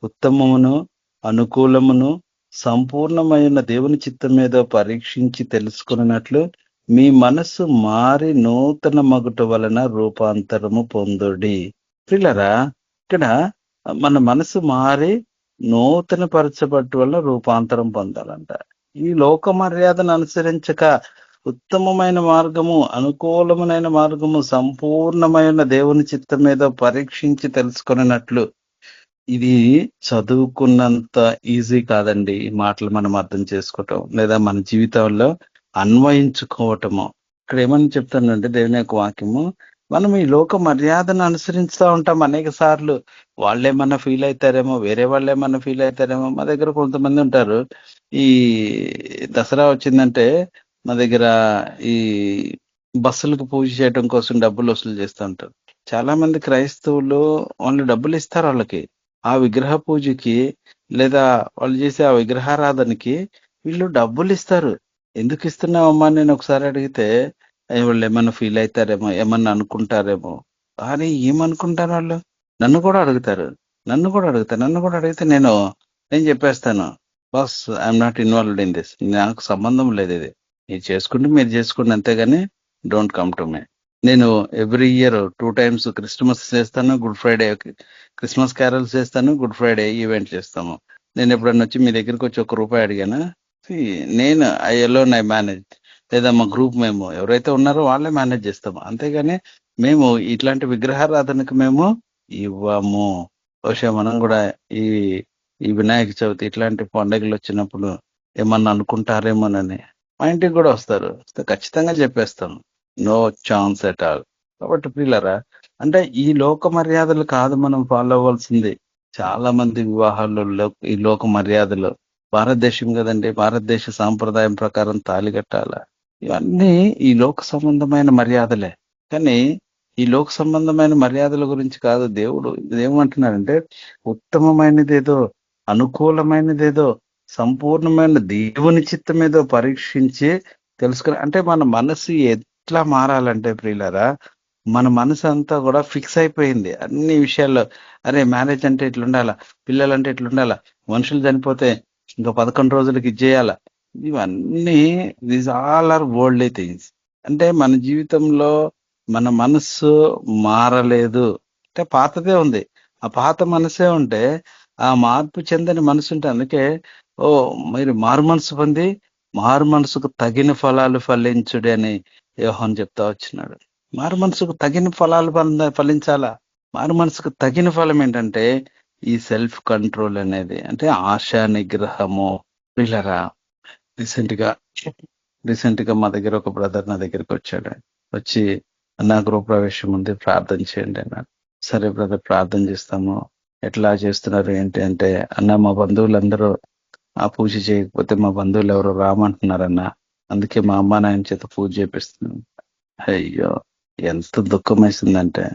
ఉత్తమమును అనుకూలమును సంపూర్ణమైన దేవుని చిత్తం మీద పరీక్షించి తెలుసుకున్నట్లు మీ మనస్సు మారి నూతన మగుట వలన రూపాంతరము పొందుడి. ప్రియులారా, ఇక్కడ మన మనసు మారి నూతన పరచబట్టు వల్ల రూపాంతరం పొందాలంట. ఈ లోక మర్యాదను అనుసరించక ఉత్తమమైన మార్గము, అనుకూలమైన మార్గము, సంపూర్ణమైన దేవుని చిత్తం మీద పరీక్షించి తెలుసుకున్నట్లు. ఇది చదువుకున్నంత ఈజీ కాదండి. ఈ మాటలు మనం అర్థం చేసుకోవటం లేదా మన జీవితంలో అన్వయించుకోవటము. ఇక్కడ ఏమని చెప్తానంటే దేవుని యొక్క వాక్యము, మనం ఈ లోక మర్యాదను అనుసరిస్తూ ఉంటాం అనేక సార్లు. వాళ్ళేమన్నా ఫీల్ అవుతారేమో, వేరే వాళ్ళు ఏమన్నా ఫీల్ అవుతారేమో. మా దగ్గర కొంతమంది ఉంటారు, ఈ దసరా వచ్చిందంటే మా దగ్గర ఈ బస్సులకు పూజ చేయడం కోసం డబ్బులు వసూలు చేస్తూ ఉంటారు. చాలా మంది క్రైస్తవులు వాళ్ళు డబ్బులు ఇస్తారు వాళ్ళకి, ఆ విగ్రహ పూజకి లేదా వాళ్ళు చేసే ఆ విగ్రహారాధనకి వీళ్ళు డబ్బులు ఇస్తారు. ఎందుకు ఇస్తున్నావమ్మా నేను ఒకసారి అడిగితే, వాళ్ళు ఏమన్నా ఫీల్ అవుతారేమో, ఏమన్నా అనుకుంటారేమో. కానీ ఏమనుకుంటారు వాళ్ళు? నన్ను కూడా అడుగుతారు, నన్ను కూడా అడిగితే నేను చెప్పేస్తాను, boss I'm not involved in this, నాకు సంబంధం లేదు, ఇది మీరు చేసుకుంటే మీరు చేసుకోండి, అంతేగాని డోంట్ కమ్ టు మీ. నేను ఎవ్రీ ఇయర్ 2 times క్రిస్మస్ చేస్తాను, గుడ్ ఫ్రైడే క్రిస్మస్ క్యారల్స్ చేస్తాను, గుడ్ ఫ్రైడే ఈవెంట్ చేస్తాము. నేను ఎప్పుడన్నా వచ్చి మీ దగ్గరికి వచ్చి ₹1 అడిగానా? నేను ఐ మేనేజ్, లేదా మా గ్రూప్ మేము ఎవరైతే ఉన్నారో వాళ్ళే మేనేజ్ చేస్తాము, అంతేగాని మేము ఇట్లాంటి విగ్రహారాధనకు మేము ఇవ్వము. బహుశా మనం కూడా ఈ ఈ వినాయక చవితి ఇట్లాంటి పండుగలు వచ్చినప్పుడు ఏమన్నా అనుకుంటారేమోనని మా ఇంటికి కూడా వస్తారు, ఖచ్చితంగా చెప్పేస్తాం, నో ఛాన్స్ ఎట్ ఆల్. కాబట్టి పిల్లరా, అంటే ఈ లోక మర్యాదలు కాదు మనం ఫాలో అవ్వాల్సింది. చాలా మంది వివాహాల్లో ఈ లోక మర్యాదలు, భారతదేశం కదండి, భారతదేశ సాంప్రదాయం ప్రకారం తాళి కట్టాల, ఇవన్నీ ఈ లోక సంబంధమైన మర్యాదలే. కానీ ఈ లోక సంబంధమైన మర్యాదల గురించి కాదు దేవుడు ఏమంటున్నాడంటే, ఉత్తమమైనదేదో, అనుకూలమైనదేదో, సంపూర్ణమైన దేవుని చిత్తం ఏదో పరీక్షించి తెలుసుకుని. అంటే మన మనసు ఎట్లా మారాలంటే ప్రియులారా, మన మనసు అంతా కూడా ఫిక్స్ అయిపోయింది అన్ని విషయాల్లో. అరే మ్యారేజ్ అంటే ఇట్లుండాలా, పిల్లలంటే ఇట్లుండాలా, మనుషులు చనిపోతే ఇంకా 11 రోజులకి ఇచ్చేయాలా, ఇవన్నీ these all are worldly things. అంటే మన జీవితంలో మన మనస్సు మారలేదు అంటే పాతదే ఉంది. ఆ పాత మనసే ఉంటే, ఆ మార్పు చెందని మనసు ఉంటే, అందుకే ఓ మీరు మారు మనసు పొంది మారు మనసుకు తగిన ఫలాలు ఫలించుడి అని యోహాను చెప్తా వచ్చినాడు. మారు మనసుకు తగిన ఫలాలు ఫలించాలా? మారు మనసుకు తగిన ఫలం ఏంటంటే ఈ సెల్ఫ్ కంట్రోల్ అనేది, అంటే ఆశా నిగ్రహము. పిల్లరా, రీసెంట్ గా మా దగ్గర ఒక బ్రదర్ నా దగ్గరికి వచ్చాడు. వచ్చి నా గృహప్రవేశం ఉంది, ప్రార్థన చేయండి అన్నాడు. సరే బ్రదర్, ప్రార్థన చేస్తాము. ఎట్లా చేస్తున్నారు ఏంటి అంటే, అన్న మా బంధువులందరూ ఆ పూజ చేయకపోతే మా బంధువులు ఎవరు రామంటున్నారన్న, అందుకే మా అమ్మ నాయన చేత పూజ చేపిస్తున్నాను. అయ్యో, ఎంత దుఃఖం వేసిందంటే,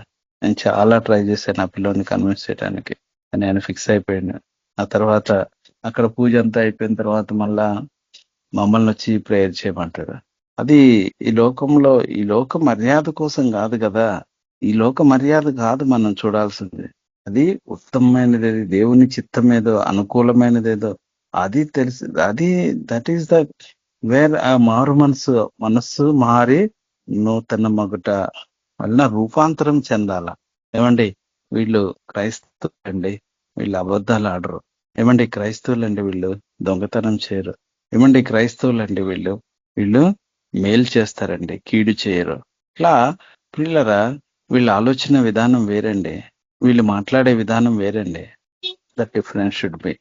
నేను చాలా ట్రై చేశాను ఆ పిల్లోని కన్విన్స్ చేయడానికి, అని ఆయన ఫిక్స్ అయిపోయాడు. ఆ తర్వాత అక్కడ పూజ అంతా అయిపోయిన తర్వాత మళ్ళా మమ్మల్ని వచ్చి ప్రేయర్ చేయమంటాడు. అది ఈ లోకంలో ఈ లోక మర్యాద కోసం కాదు కదా, ఈ లోక మర్యాద కాదు మనం చూడాల్సింది. అది ఉత్తమమైనది, దేవుని చిత్తం ఏదో, అనుకూలమైనదేదో, అది తెలిసి, అది దట్ ఈస్ ద వేర్ ఆ మారు మనస్సు మారి నూతన మగుట వలన రూపాంతరం చెందాల. ఏమండి, వీళ్ళు క్రైస్తవులండి, వీళ్ళు అబద్ధాలు ఆడరు. ఏమండి, క్రైస్తవులండి, వీళ్ళు దొంగతనం చేయరు. ఏమండి, క్రైస్తవులండి, వీళ్ళు మేలు చేస్తారండి, కీడు చేయరు. ఇట్లా పిల్లరా, వీళ్ళ ఆలోచన విధానం వేరండి, వీళ్ళు మాట్లాడే విధానం వేరండి. The difference should be.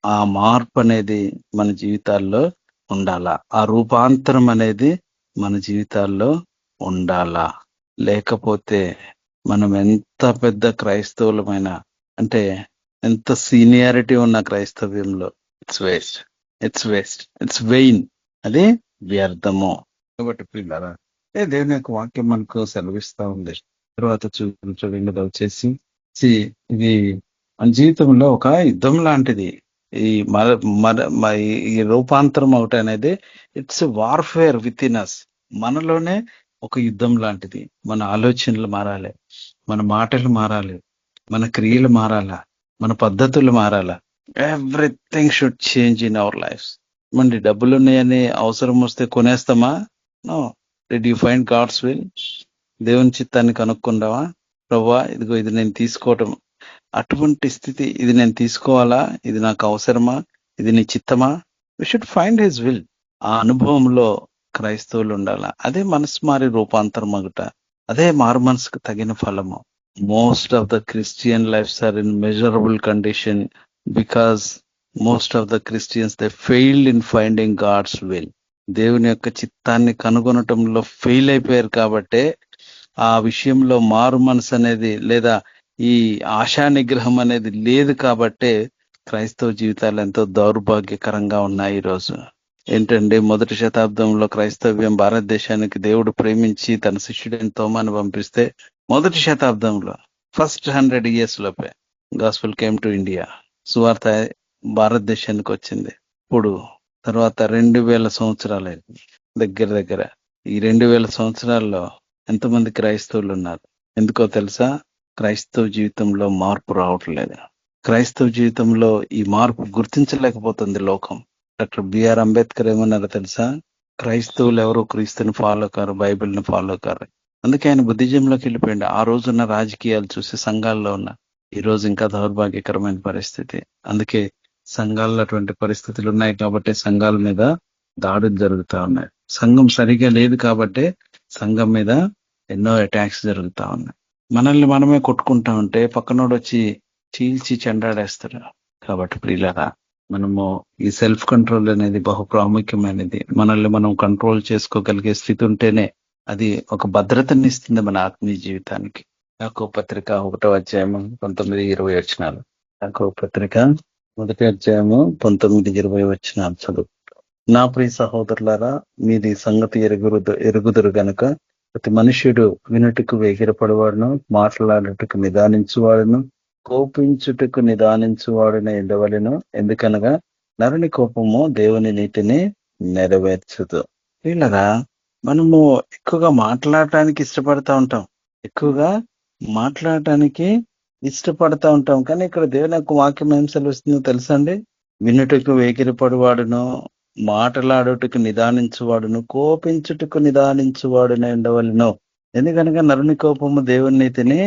ఆ మార్పు అనేది మన జీవితాల్లో ఉండాలా, ఆ రూపాంతరం అనేది మన జీవితాల్లో ఉండాలా. లేకపోతే మనం ఎంత పెద్ద క్రైస్తవులమైనా, అంటే ఎంత సీనియారిటీ ఉన్న క్రైస్తవ్యంలో, ఇట్స్ వెయిన్, అది వ్యర్థము. కాబట్టి పిల్లరా, దేవుని యొక్క వాక్యం మనకు సెలవిస్తా ఉంది. తర్వాత చూడండి, వచ్చేసి ఇది మన జీవితంలో ఒక యుద్ధం లాంటిది. ఈ రూపాంతరం ఒకటి అనేది it's warfare within us. మనలోనే ఒక యుద్ధం లాంటిది. మన ఆలోచనలు మారాలి, మన మాటలు మారాలి, మన క్రియలు మారాలా, మన పద్ధతులు మారాలా. Everything should change in our life. మండి, డబ్బులు ఉన్నాయని అవసరం వస్తే కొనేస్తామా? No. Did you find God's will? దేవుని చిత్తాన్ని కనుక్కుంటావా? ప్రభువా, ఇదిగో ఇది నేను తీసుకోవటం, అటువంటి స్థితి, ఇది నేను తీసుకోవాలా, ఇది నాకు అవసరమా, ఇది నీ చిత్తమా? We should find his will. ఆ అనుభవంలో క్రైస్తవులు ఉండాలా. అదే మనసు మారి రూపాంతరం అగుట, అదే మారు మనసుకు తగిన ఫలము. Most of the Christian lifes are immeasurable condition because most of the Christians they failed in finding God's will. దేవుని యొక్క చిత్తాన్ని కనుగొనటంలో ఫెయిల్ అయిపోయారు కాబట్టే ఆ విషయంలో మారు మనసు అనేది లేదా ఈ ఆశా నిగ్రహం అనేది లేదు కాబట్టే క్రైస్తవ జీవితాలు ఎంతో దౌర్భాగ్యకరంగా ఉన్నాయి ఈరోజు. ఏంటంటే మొదటి శతాబ్దంలో క్రైస్తవ్యం భారతదేశానికి దేవుడు ప్రేమించి తన శిష్యుడైన తోమాను పంపిస్తే మొదటి శతాబ్దంలో ఫస్ట్ 100 years లోపే గాస్పెల్ కేమ్ టు ఇండియా, సువార్త భారతదేశానికి వచ్చింది. ఇప్పుడు తర్వాత 2000 సంవత్సరాలైంది. దగ్గర ఈ 2000 సంవత్సరాల్లో ఎంతమంది క్రైస్తవులు ఉన్నారు? ఎందుకో తెలుసా? క్రైస్తవ జీవితంలో మార్పు రావట్లేదు. క్రైస్తవ జీవితంలో ఈ మార్పు గుర్తించలేకపోతుంది లోకం. డాక్టర్ బిఆర్ అంబేద్కర్ ఏమన్నారో తెలుసా? క్రైస్తవులు ఎవరు క్రీస్తుని ఫాలో కారు, బైబిల్ని ఫాలో కారు. అందుకే ఆయన బుద్ధిజంలోకి వెళ్ళిపోయింది. ఆ రోజున్న రాజకీయాలు చూసి సంఘాల్లో ఉన్న ఈ రోజు ఇంకా దౌర్భాగ్యకరమైన పరిస్థితి. అందుకే సంఘాల్లో అటువంటి పరిస్థితులు ఉన్నాయి కాబట్టి సంఘాల మీద దాడులు జరుగుతా ఉన్నాయి. సంఘం సరిగా లేదు కాబట్టి సంఘం మీద ఎన్నో అటాక్స్ జరుగుతా ఉన్నాయి. మనల్ని మనమే కొట్టుకుంటా ఉంటే పక్కనోడు వచ్చి చీల్చి చెండాడేస్తారు. కాబట్టి ప్రియులారా, మనము ఈ సెల్ఫ్ కంట్రోల్ అనేది బహు ప్రాముఖ్యమైనది. మనల్ని మనం కంట్రోల్ చేసుకోగలిగే స్థితి ఉంటేనే అది ఒక భద్రతని ఇస్తుంది మన ఆత్మీయ జీవితానికి. యాకోబు పత్రిక 1వ అధ్యాయము 19-20 వచనాలు. యాకోబు పత్రిక 1వ అధ్యాయము 19-20 వచనాలు చదువు. నా ప్రియ సహోదరులారా, మీది సంగతి ఎరుగుదురు గనుక ప్రతి మనుష్యుడు వినుటకు వేగిరపడవాడును, మాట్లాడుటకు నిదానించువాడును, కోపించుటకు నిదానించువాడునే ఉండవలెను. ఎందుకనగా నరుని కోపము దేవుని నీతిని నెరవేర్చదు. వీళ్ళరా, మనము ఎక్కువగా మాట్లాడటానికి ఇష్టపడతా ఉంటాం. కానీ ఇక్కడ దేవుని యొక్క వాక్యం ఏం సెలవుస్తుందో తెలుసండి? వినుటకు వేగిరపడువాడును, మాట్లాడుటకు నిదానించువాడును, కోపించుటకు నిదానించువాడునే ఉండవలెను. ఎందుకనగా నరుని కోపము దేవుని నీతిని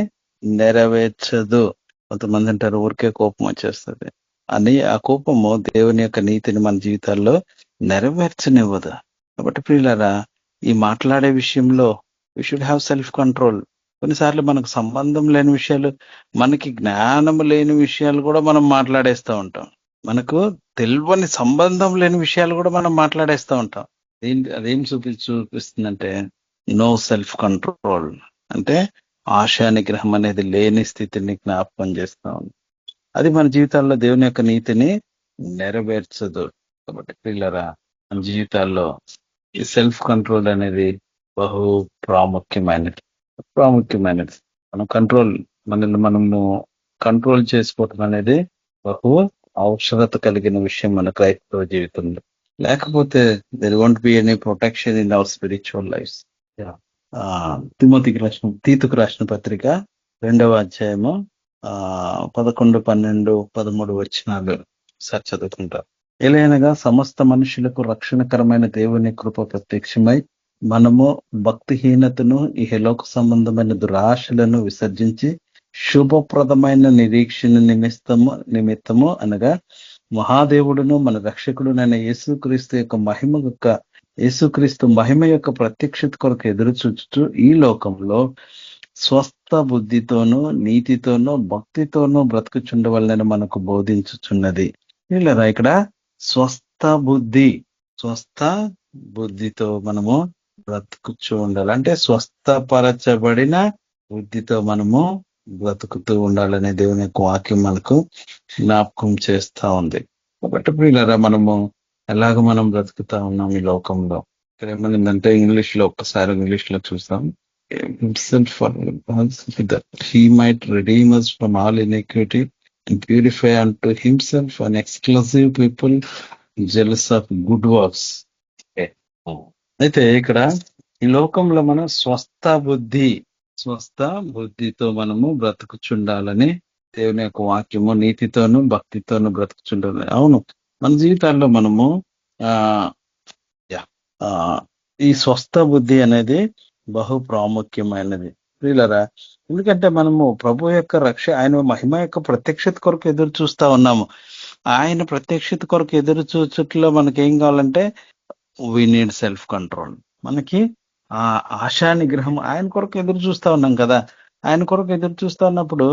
నెరవేర్చదు. కొంతమంది అంటారు ఊరికే కోపం వచ్చేస్తుంది అని. ఆ కోపము దేవుని యొక్క నీతిని మన జీవితాల్లో నెరవేర్చనివ్వదు. కాబట్టి ప్రియులారా, ఈ మాట్లాడే విషయంలో we should have self control. కొన్నిసార్లు మనకు సంబంధం లేని విషయాలు, మనకి జ్ఞానం లేని విషయాలు కూడా మనం మాట్లాడేస్తూ ఉంటాం. మనకు తెలియని సంబంధం లేని విషయాలు కూడా మనం మాట్లాడేస్తూ ఉంటాం. అదేం చూపిస్తుందంటే నో సెల్ఫ్ కంట్రోల్. అంటే ఆశా నిగ్రహం అనేది లేని స్థితిని జ్ఞాపకం చేస్తా ఉంది. అది మన జీవితాల్లో దేవుని యొక్క నీతిని నెరవేర్చదు. కాబట్టి పిల్లరా, మన జీవితాల్లో ఈ సెల్ఫ్ కంట్రోల్ అనేది బహు ప్రాముఖ్యమైనది. మనల్ని మనము కంట్రోల్ చేసుకోవటం అనేది బహు అవసరత కలిగిన విషయం మన క్రైస్తవ జీవితంలో. లేకపోతే there won't be any protection in our spiritual lifes. తీతుకు రాసిన పత్రిక 2వ అధ్యాయము 11, 12, 13 వచనాలు సార్ చదువుకుంటారు. ఎలయనగా సమస్త మనుషులకు రక్షణకరమైన దేవుని కృప ప్రత్యక్షమై మనము భక్తిహీనతను, ఇహలోక సంబంధమైన దురాశలను విసర్జించి శుభప్రదమైన నిరీక్షణ నిమిత్తము అనగా మహాదేవుడును మన రక్షకుడునైన యేసుక్రీస్తు మహిమ యొక్క ప్రత్యక్షత కొరకు ఎదురు చూచుచు ఈ లోకంలో స్వస్థ బుద్ధితోనూ నీతితోనూ భక్తితోనూ బ్రతుకుచుండవలనని మనకు బోధించుచున్నది. వీళ్ళరా, ఇక్కడ స్వస్థ బుద్ధితో మనము బ్రతుకుచూ ఉండాలి. అంటే స్వస్థపరచబడిన బుద్ధితో మనము బ్రతుకుతూ ఉండాలనే దేవుని యొక్క వాక్యం మనకు జ్ఞాపకం చేస్తా ఉంది. కాబట్టి ప్రియులారా, మనము ఎలాగ మనం బ్రతుకుతా ఉన్నాం ఈ లోకంలో? ఇక్కడ ఏమైందంటే ఒక్కసారి ఇంగ్లీష్ లో చూస్తాం. Himself that he might redeem us from all iniquity and purify unto himself an exclusive people jealous of good works. అయితే ఇక్కడ ఈ లోకంలో మనం స్వస్థ బుద్ధితో మనము బ్రతుకుచుండాలని దేవుని యొక్క వాక్యము నీతితోనూ భక్తితోనూ బ్రతుకుచుండాలి. అవును, మన జీవితాల్లో మనము ఈ స్వస్థ బుద్ధి అనేది బహు ప్రాముఖ్యమైనది ప్రియులారా. ఎందుకంటే మనము ప్రభు యొక్క ఆయన మహిమ యొక్క ప్రత్యక్షత కొరకు ఎదురు చూస్తా ఉన్నాము. ఆయన ప్రత్యక్షత కొరకు ఎదురు చూచుట్లో మనకేం కావాలంటే వీ నీడ్ సెల్ఫ్ కంట్రోల్. మనకి ఆ ఆశా నిగ్రహం ఆయన కొరకు ఎదురు చూస్తా ఉన్నాం కదా. ఆయన కొరకు ఎదురు చూస్తా ఉన్నప్పుడు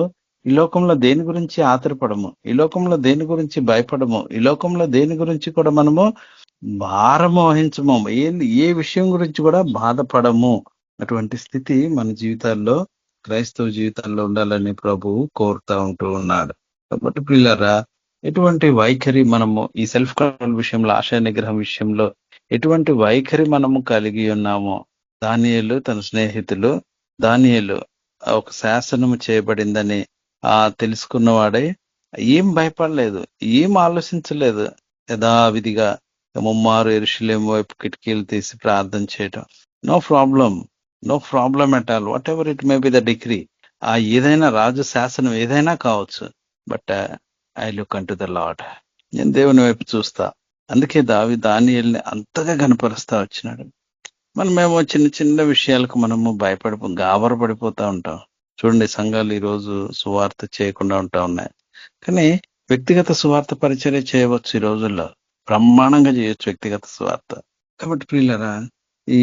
ఈ లోకంలో దేని గురించి ఆతురపడము, ఈ లోకంలో దేని గురించి భయపడము, ఈ లోకంలో దేని గురించి కూడా మనము భారము వహించము, ఏ విషయం గురించి కూడా బాధపడము. అటువంటి స్థితి మన జీవితాల్లో, క్రైస్తవ జీవితాల్లో ఉండాలని ప్రభువు కోరుతా ఉంటూ ఉన్నాడు. కాబట్టి ప్రియులారా, ఎటువంటి వైఖరి మనము ఈ సెల్ఫ్ కంట్రోల్ విషయంలో, ఆశా నిగ్రహం విషయంలో ఎటువంటి వైఖరి మనము కలిగి ఉన్నామో, దానియేలు తన స్నేహితులు, దానియేలు ఒక శాసనము చేయబడిందని తెలుసుకున్నవాడై ఏం భయపడలేదు, ఏం ఆలోచించలేదు. యథావిధిగా ముమ్మారు యెరూషలేము వైపు కిటికీలు తీసి ప్రార్థన చేయటం. No problem at all, whatever it may be the degree. ఏదైనా రాజు శాసనం ఏదైనా కావచ్చు, but I look unto the Lord. నేను దేవుని వైపు చూస్తా. అందుకే దానియేలుని అంతగా కనపరుస్తా వచ్చినాడు. మనమేమో చిన్న చిన్న విషయాలకు మనము గాబరపడిపోతా ఉంటాం. చూడండి, సంఘాలు ఈ రోజు సువార్త చేయకుండా ఉంటా ఉన్నాయి. కానీ వ్యక్తిగత సువార్త పరిచర్య చేయవచ్చు. ఈ రోజుల్లో బ్రహ్మాండంగా చేయొచ్చు వ్యక్తిగత సువార్త. కాబట్టి ప్రియులరా, ఈ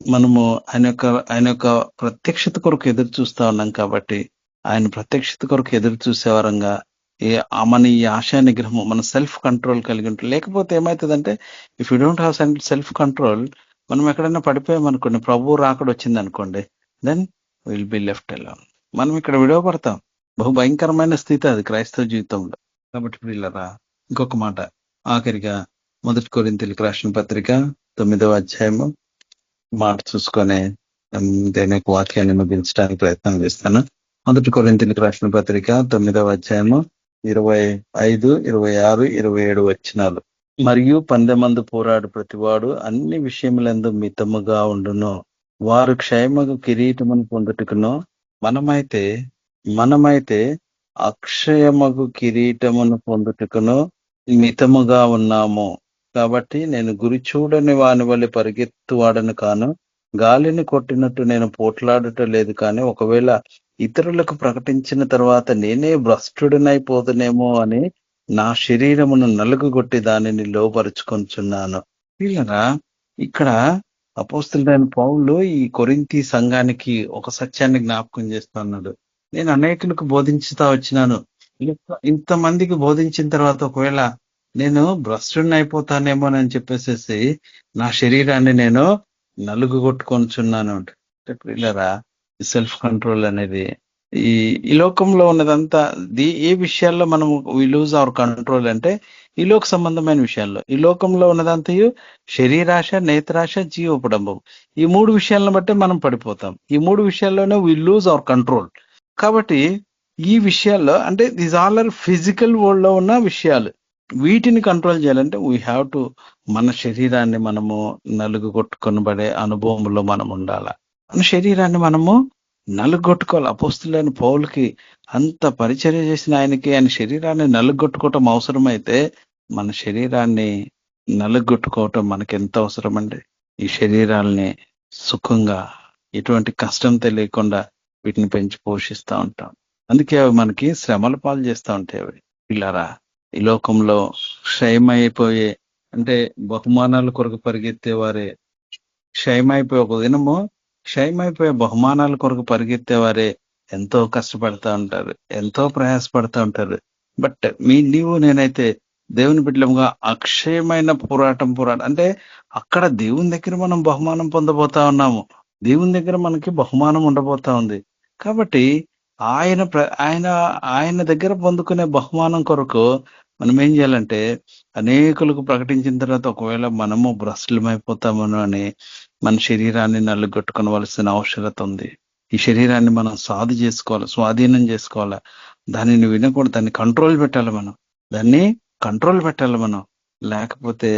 మనము ఆయన యొక్క ప్రత్యక్షత కొరకు ఎదురు చూస్తా ఉన్నాం. కాబట్టి ఆయన ప్రత్యక్షత కొరకు ఎదురు చూసేవారంగా మన ఈ ఆశా నిగ్రహం, మన సెల్ఫ్ కంట్రోల్ కలిగి ఉంటుంది. లేకపోతే ఏమవుతుందంటే, if you don't have self control, మనం ఎక్కడైనా పడిపోయామనుకోండి, ప్రభువు రాకడ వచ్చింది అనుకోండి, then will be left alone. మనం ఇక్కడ విడవపడతాం. బహు భయంకరమైన స్థితి అది క్రైస్తవ జీవితంలో. కాబట్టి ప్రియులరా, ఇంకొక మాట ఆఖరిగా 1 కొరింథీయులకు రాసిన పత్రిక 9వ అధ్యాయము మాట చూసుకొని దేని యొక్క వాక్యాన్ని ముగించడానికి ప్రయత్నం చేస్తాను. 1 కొరింథీయులకు రాసిన పత్రిక 9వ అధ్యాయము 25, 26, 27 వచనాలు. మరియు పందెమందు పోరాడు ప్రతివాడు అన్ని విషయములందు మితముగా ఉండును, వారు క్షయమగు కిరీటమును పొందుటకును, మనమైతే అక్షయమగు కిరీటమును పొందుటకును మితముగా ఉన్నాము. కాబట్టి నేను గురి చూడని వాని వలె పరిగెత్తువాడను కాను, గాలిని కొట్టినట్టు నేను పోట్లాడట లేదు. కానీ ఒకవేళ ఇతరులకు ప్రకటించిన తర్వాత నేనే భ్రష్టుడినైపోతునేమో అని నా శరీరమును నలుగుగొట్టి దానిని లోపరుచుకొంచున్నాను. వీళ్ళరా, ఇక్కడ అపోస్తలుడైన పౌలు ఈ కొరింథీ సంఘానికి ఒక సత్యాన్ని జ్ఞాపకం చేస్తున్నాడు. నేను అనేకులకు బోధించుతా వచ్చినాను. ఇంతమందికి బోధించిన తర్వాత ఒకవేళ నేను భ్రష్టుడిని అయిపోతానేమోనని చెప్పేసేసి నా శరీరాన్ని నేను నలుగుగొట్టుకొంచున్నాను అంటే ప్రియులరా, సెల్ఫ్ కంట్రోల్ అనేది ఈ లోకంలో ఉన్నదంతా ఏ విషయాల్లో మనము వి లూజ్ అవర్ కంట్రోల్ అంటే ఈ లోక సంబంధమైన విషయాల్లో. ఈ లోకంలో ఉన్నదంతయు శరీరాశ, నేత్రాశ, జీవోపడంబం, ఈ 3 విషయాలను బట్టి మనం పడిపోతాం. ఈ 3 విషయాల్లోనే వి లూజ్ అవర్ కంట్రోల్. కాబట్టి ఈ విషయాల్లో అంటే these all are physical world లో ఉన్న విషయాలు. వీటిని కంట్రోల్ చేయాలంటే వీ హ్యావ్ టు మన శరీరాన్ని మనము నలుగుగొట్టుకొనబడే అనుభవంలో మనం ఉండాలి. మన శరీరాన్ని మనము నలుగొట్టుకోవాలి. అపోస్తలుడైన పౌలుకి అంత పరిచర్య చేసిన ఆయన శరీరాన్ని నలుగొట్టుకోవటం అవసరమైతే మన శరీరాన్ని నలుగొట్టుకోవటం మనకి ఎంత అవసరం అండి. ఈ శరీరాల్ని సుఖంగా, ఎటువంటి కష్టం తెలియకుండా వీటిని పెంచి పోషిస్తూ ఉంటాం. అందుకే అవి మనకి శ్రమల పాలు చేస్తూ ఉంటాయి. అవి పిల్లరా, ఈ లోకంలో క్షయమైపోయే అంటే బహుమానాల కొరకు పరిగెత్తేవారే, క్షయమైపోయే ఒక దినము క్షయమైపోయే బహుమానాల కొరకు పరిగెత్తేవారే ఎంతో కష్టపడతా ఉంటారు, ఎంతో ప్రయాసపడతా ఉంటారు. బట్ నేనైతే దేవుని బిడ్డలుగా అక్షయమైన పోరాటం అంటే అక్కడ దేవుని దగ్గర మనం బహుమానం పొందబోతా ఉన్నాము. దేవుని దగ్గర మనకి బహుమానం ఉండబోతా ఉంది. కాబట్టి ఆయన దగ్గర పొందుకునే బహుమానం కొరకు మనం ఏం చేయాలంటే, అనేకులకు ప్రకటించిన తర్వాత ఒకవేళ మనము భ్రష్టులమైపోతామను అని మన శరీరాన్ని నలుగొట్టుకోవలసిన అవసరత ఉంది. ఈ శరీరాన్ని మనం స్వాధీనం చేసుకోవాలి. దానిని వినకూడదు, దాన్ని కంట్రోల్ పెట్టాలి మనం. లేకపోతే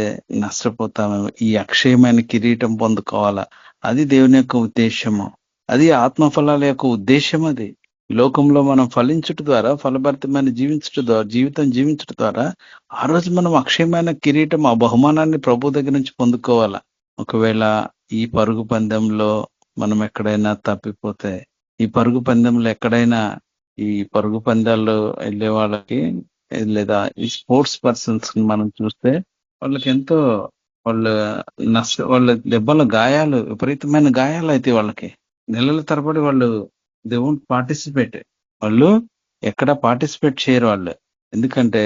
నష్టపోతాము. ఈ అక్షయమైన కిరీటం పొందుకోవాలా, అది దేవుని యొక్క ఉద్దేశము, అది ఆత్మఫలాల యొక్క ఉద్దేశం. అది లోకంలో మనం ఫలించుట ద్వారా, ఫలభరితమైన జీవితం జీవించడం ద్వారా ఆ రోజు మనం అక్షయమైన కిరీటం, ఆ బహుమానాన్ని ప్రభు దగ్గర నుంచి పొందుకోవాలా. ఒకవేళ ఈ పరుగు పందెంలో మనం ఎక్కడైనా తప్పిపోతే, ఈ పరుగు పందెంలో ఎక్కడైనా ఈ పరుగు పందాల్లో వెళ్ళే వాళ్ళకి లేదా ఈ స్పోర్ట్స్ పర్సన్స్ మనం చూస్తే వాళ్ళకి ఎంతో వాళ్ళ దెబ్బల గాయాలు, విపరీతమైన గాయాలు అయితే వాళ్ళకి నెలల తరబడి వాళ్ళు దే వోంట్ పార్టిసిపేట్. వాళ్ళు ఎక్కడ పార్టిసిపేట్ చేయరు వాళ్ళు, ఎందుకంటే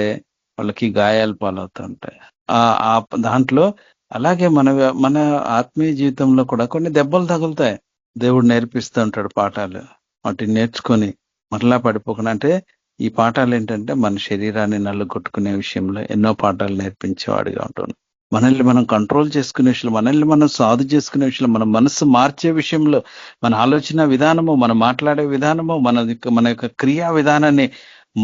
వాళ్ళకి గాయాలు పాలవుతూ ఉంటాయి. ఆ దాంట్లో అలాగే మన ఆత్మీయ జీవితంలో కూడా కొన్ని దెబ్బలు తగులుతాయి. దేవుడు నేర్పిస్తూ ఉంటాడు పాఠాలు, వాటిని నేర్చుకొని మరలా పడిపోకుండా. అంటే ఈ పాఠాలు ఏంటంటే మన శరీరాన్ని నల్లగొట్టుకునే విషయంలో ఎన్నో పాఠాలు నేర్పించేవాడిగా ఉంటుంది. మనల్ని మనం కంట్రోల్ చేసుకునే విషయంలో, మనల్ని మనం సాధు చేసుకునే విషయంలో, మన మనస్సు మార్చే విషయంలో, మన ఆలోచన విధానము, మనం మాట్లాడే విధానము, మన యొక్క క్రియా విధానాన్ని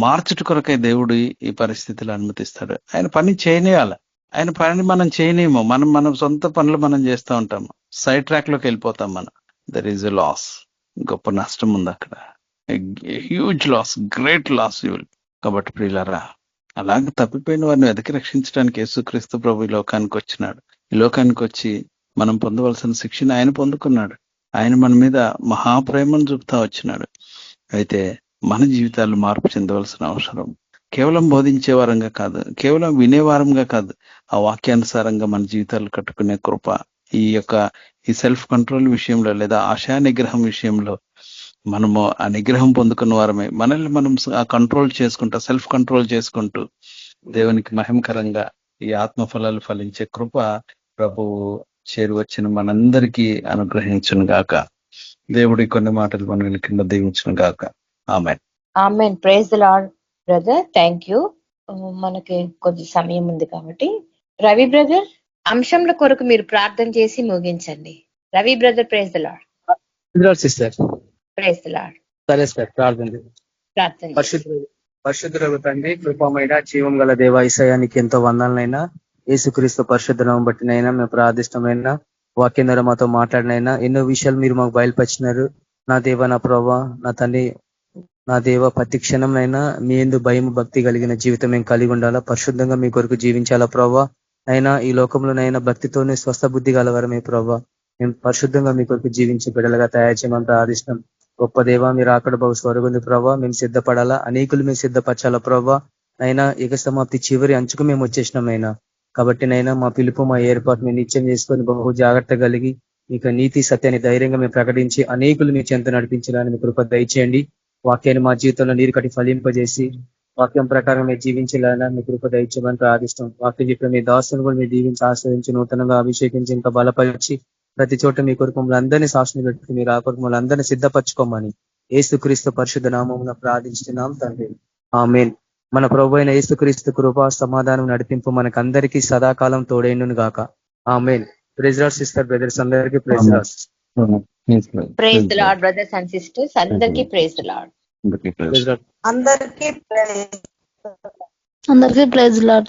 మార్చుట కొరకై దేవుడు ఈ పరిస్థితులు అనుమతిస్తాడు. ఆయన పని చేయనియాలి. ఆయన పని మనం చేయనేమో, మనం సొంత పనులు మనం చేస్తూ ఉంటాము, సైడ్ ట్రాక్ లోకి వెళ్ళిపోతాం. దర్ ఈజ్ ఎ లాస్, గొప్ప నష్టం ఉంది అక్కడ, హ్యూజ్ లాస్, గ్రేట్ లాస్. కాబట్టి ప్రియులారా, అలాగే తప్పిపోయిన వారిని వెతికి రక్షించడానికి యేసుక్రీస్తు ప్రభు ఈ లోకానికి వచ్చినాడు. ఈ లోకానికి వచ్చి మనం పొందవలసిన శిక్షణ ఆయన పొందుకున్నాడు. ఆయన మన మీద మహాప్రేమను చూపుతా వచ్చినాడు. అయితే మన జీవితాలు మార్పు చెందవలసిన అవసరం కేవలం బోధించే వారంగా కాదు, కేవలం వినేవారంగా కాదు, ఆ వాక్యానుసారంగా మన జీవితాలు కట్టుకునే కృప ఈ సెల్ఫ్ కంట్రోల్ విషయంలో లేదా ఆశా నిగ్రహం విషయంలో మనము ఆ నిగ్రహం పొందుకున్న వారమే మనల్ని మనం కంట్రోల్ చేసుకుంటూ, సెల్ఫ్ కంట్రోల్ చేసుకుంటూ దేవునికి మహిమకరంగా ఈ ఆత్మఫలాలు ఫలించే కృప ప్రభువు చేరువచ్చిన మనందరికీ అనుగ్రహించును గాక. దేవుడి కొన్ని మాటలు మన కింద దీవించును గాక. Amen.
Amen. Praise the Lord brother, thank you. మనకి కొద్ది సమయం ఉంది కాబట్టి రవి బ్రదర్ అంశంల కొరకు మీరు ప్రార్థన చేసి ముగించండి. Ravi brother, praise the Lord.
Sister
praise the Lord.
సరే సార్, ప్రార్థన. పరిశుద్ధులకు తండ్రి, కృపమైన జీవం గల దేవ యేసయ్యానికి ఎంతో వందనైనా, యేసుక్రీస్తు పరిశుద్ధ నామమును బట్టినైనా మేము ప్రార్థిష్టమైన వాక్యం ద్వారా మాతో మాట్లాడినైనా ఎన్నో విషయాలు మీరు మాకు బయలుపరిచినారు. నా దేవ, నా ప్రభా, నా తండ్రి, నా దేవ, ప్రతి క్షణంనైనా మీ యందు భయం భక్తి కలిగిన జీవితం మేము కలిగి ఉండాలా, పరిశుద్ధంగా మీ కొరకు జీవించాలా ప్రభా. అయినా ఈ లోకంలోనైనా భక్తితోనే స్వస్థ బుద్ధి గలవరమే ప్రభా. మేము పరిశుద్ధంగా మీ కొరకు జీవించి బిడ్డలుగా తయారు చేయమని ప్రార్థిస్తున్నాం. గొప్ప దేవ, మీరు అక్కడ బహు స్వరగుంది ప్రభా. మేము సిద్ధపడాలా, అనేకులు మేము సిద్ధపరచాలా ప్రభా. అయినా యుగ సమాప్తి చివరి అంచుకు మేము వచ్చేసినామైనా. కాబట్టి నైనా మా పిలుపు, మా ఏర్పాటు మేము నిత్యం చేసుకొని బహు జాగ్రత్త కలిగి మీకు నీతి సత్యాన్ని ధైర్యంగా మేము ప్రకటించి అనేకులు మీ చెంత నడిపించాలని మీ కృప దయచేయండి. వాక్యాన్ని మా జీవితంలో నీరు కట్టి ఫలింపజేసి వాక్యం ప్రకారం మేము జీవించాలని మీ కృప దయచేయమని ప్రార్థిస్తాం. వాక్యం చెప్పిన మీ దాసులను కూడా మీరు దీవించి ఆశ్రయించి నూతనంగా అభిషేకించి ఇంకా బలపరిచి ప్రతి చోట మీ కొరకు మమ్మల్ని అందరినీ సాక్షి పెట్టుకుని మీరు ఆ కొరకు మమ్మల్ని అందరినీ సిద్ధపరచుకోమని యేసుక్రీస్తు పరిశుద్ధ నామమున ప్రార్థిస్తున్నాం తండ్రి. ఆమేన్. మన ప్రభు అయిన యేసుక్రీస్తు కృప సమాధానం నడిపింపు మనకు అందరికీ సదాకాలం తోడైండును గాక. ఆమేన్. ప్రైజ్ లార్డ్ సిస్టర్, బ్రదర్స్ అందరికీ praise Lord.
Praise the Lord brothers and sisters అందరికీ ప్రైజ్ ది లార్డ్.
అందరికీ
అందరికీ ప్రైజ్ లార్డ్.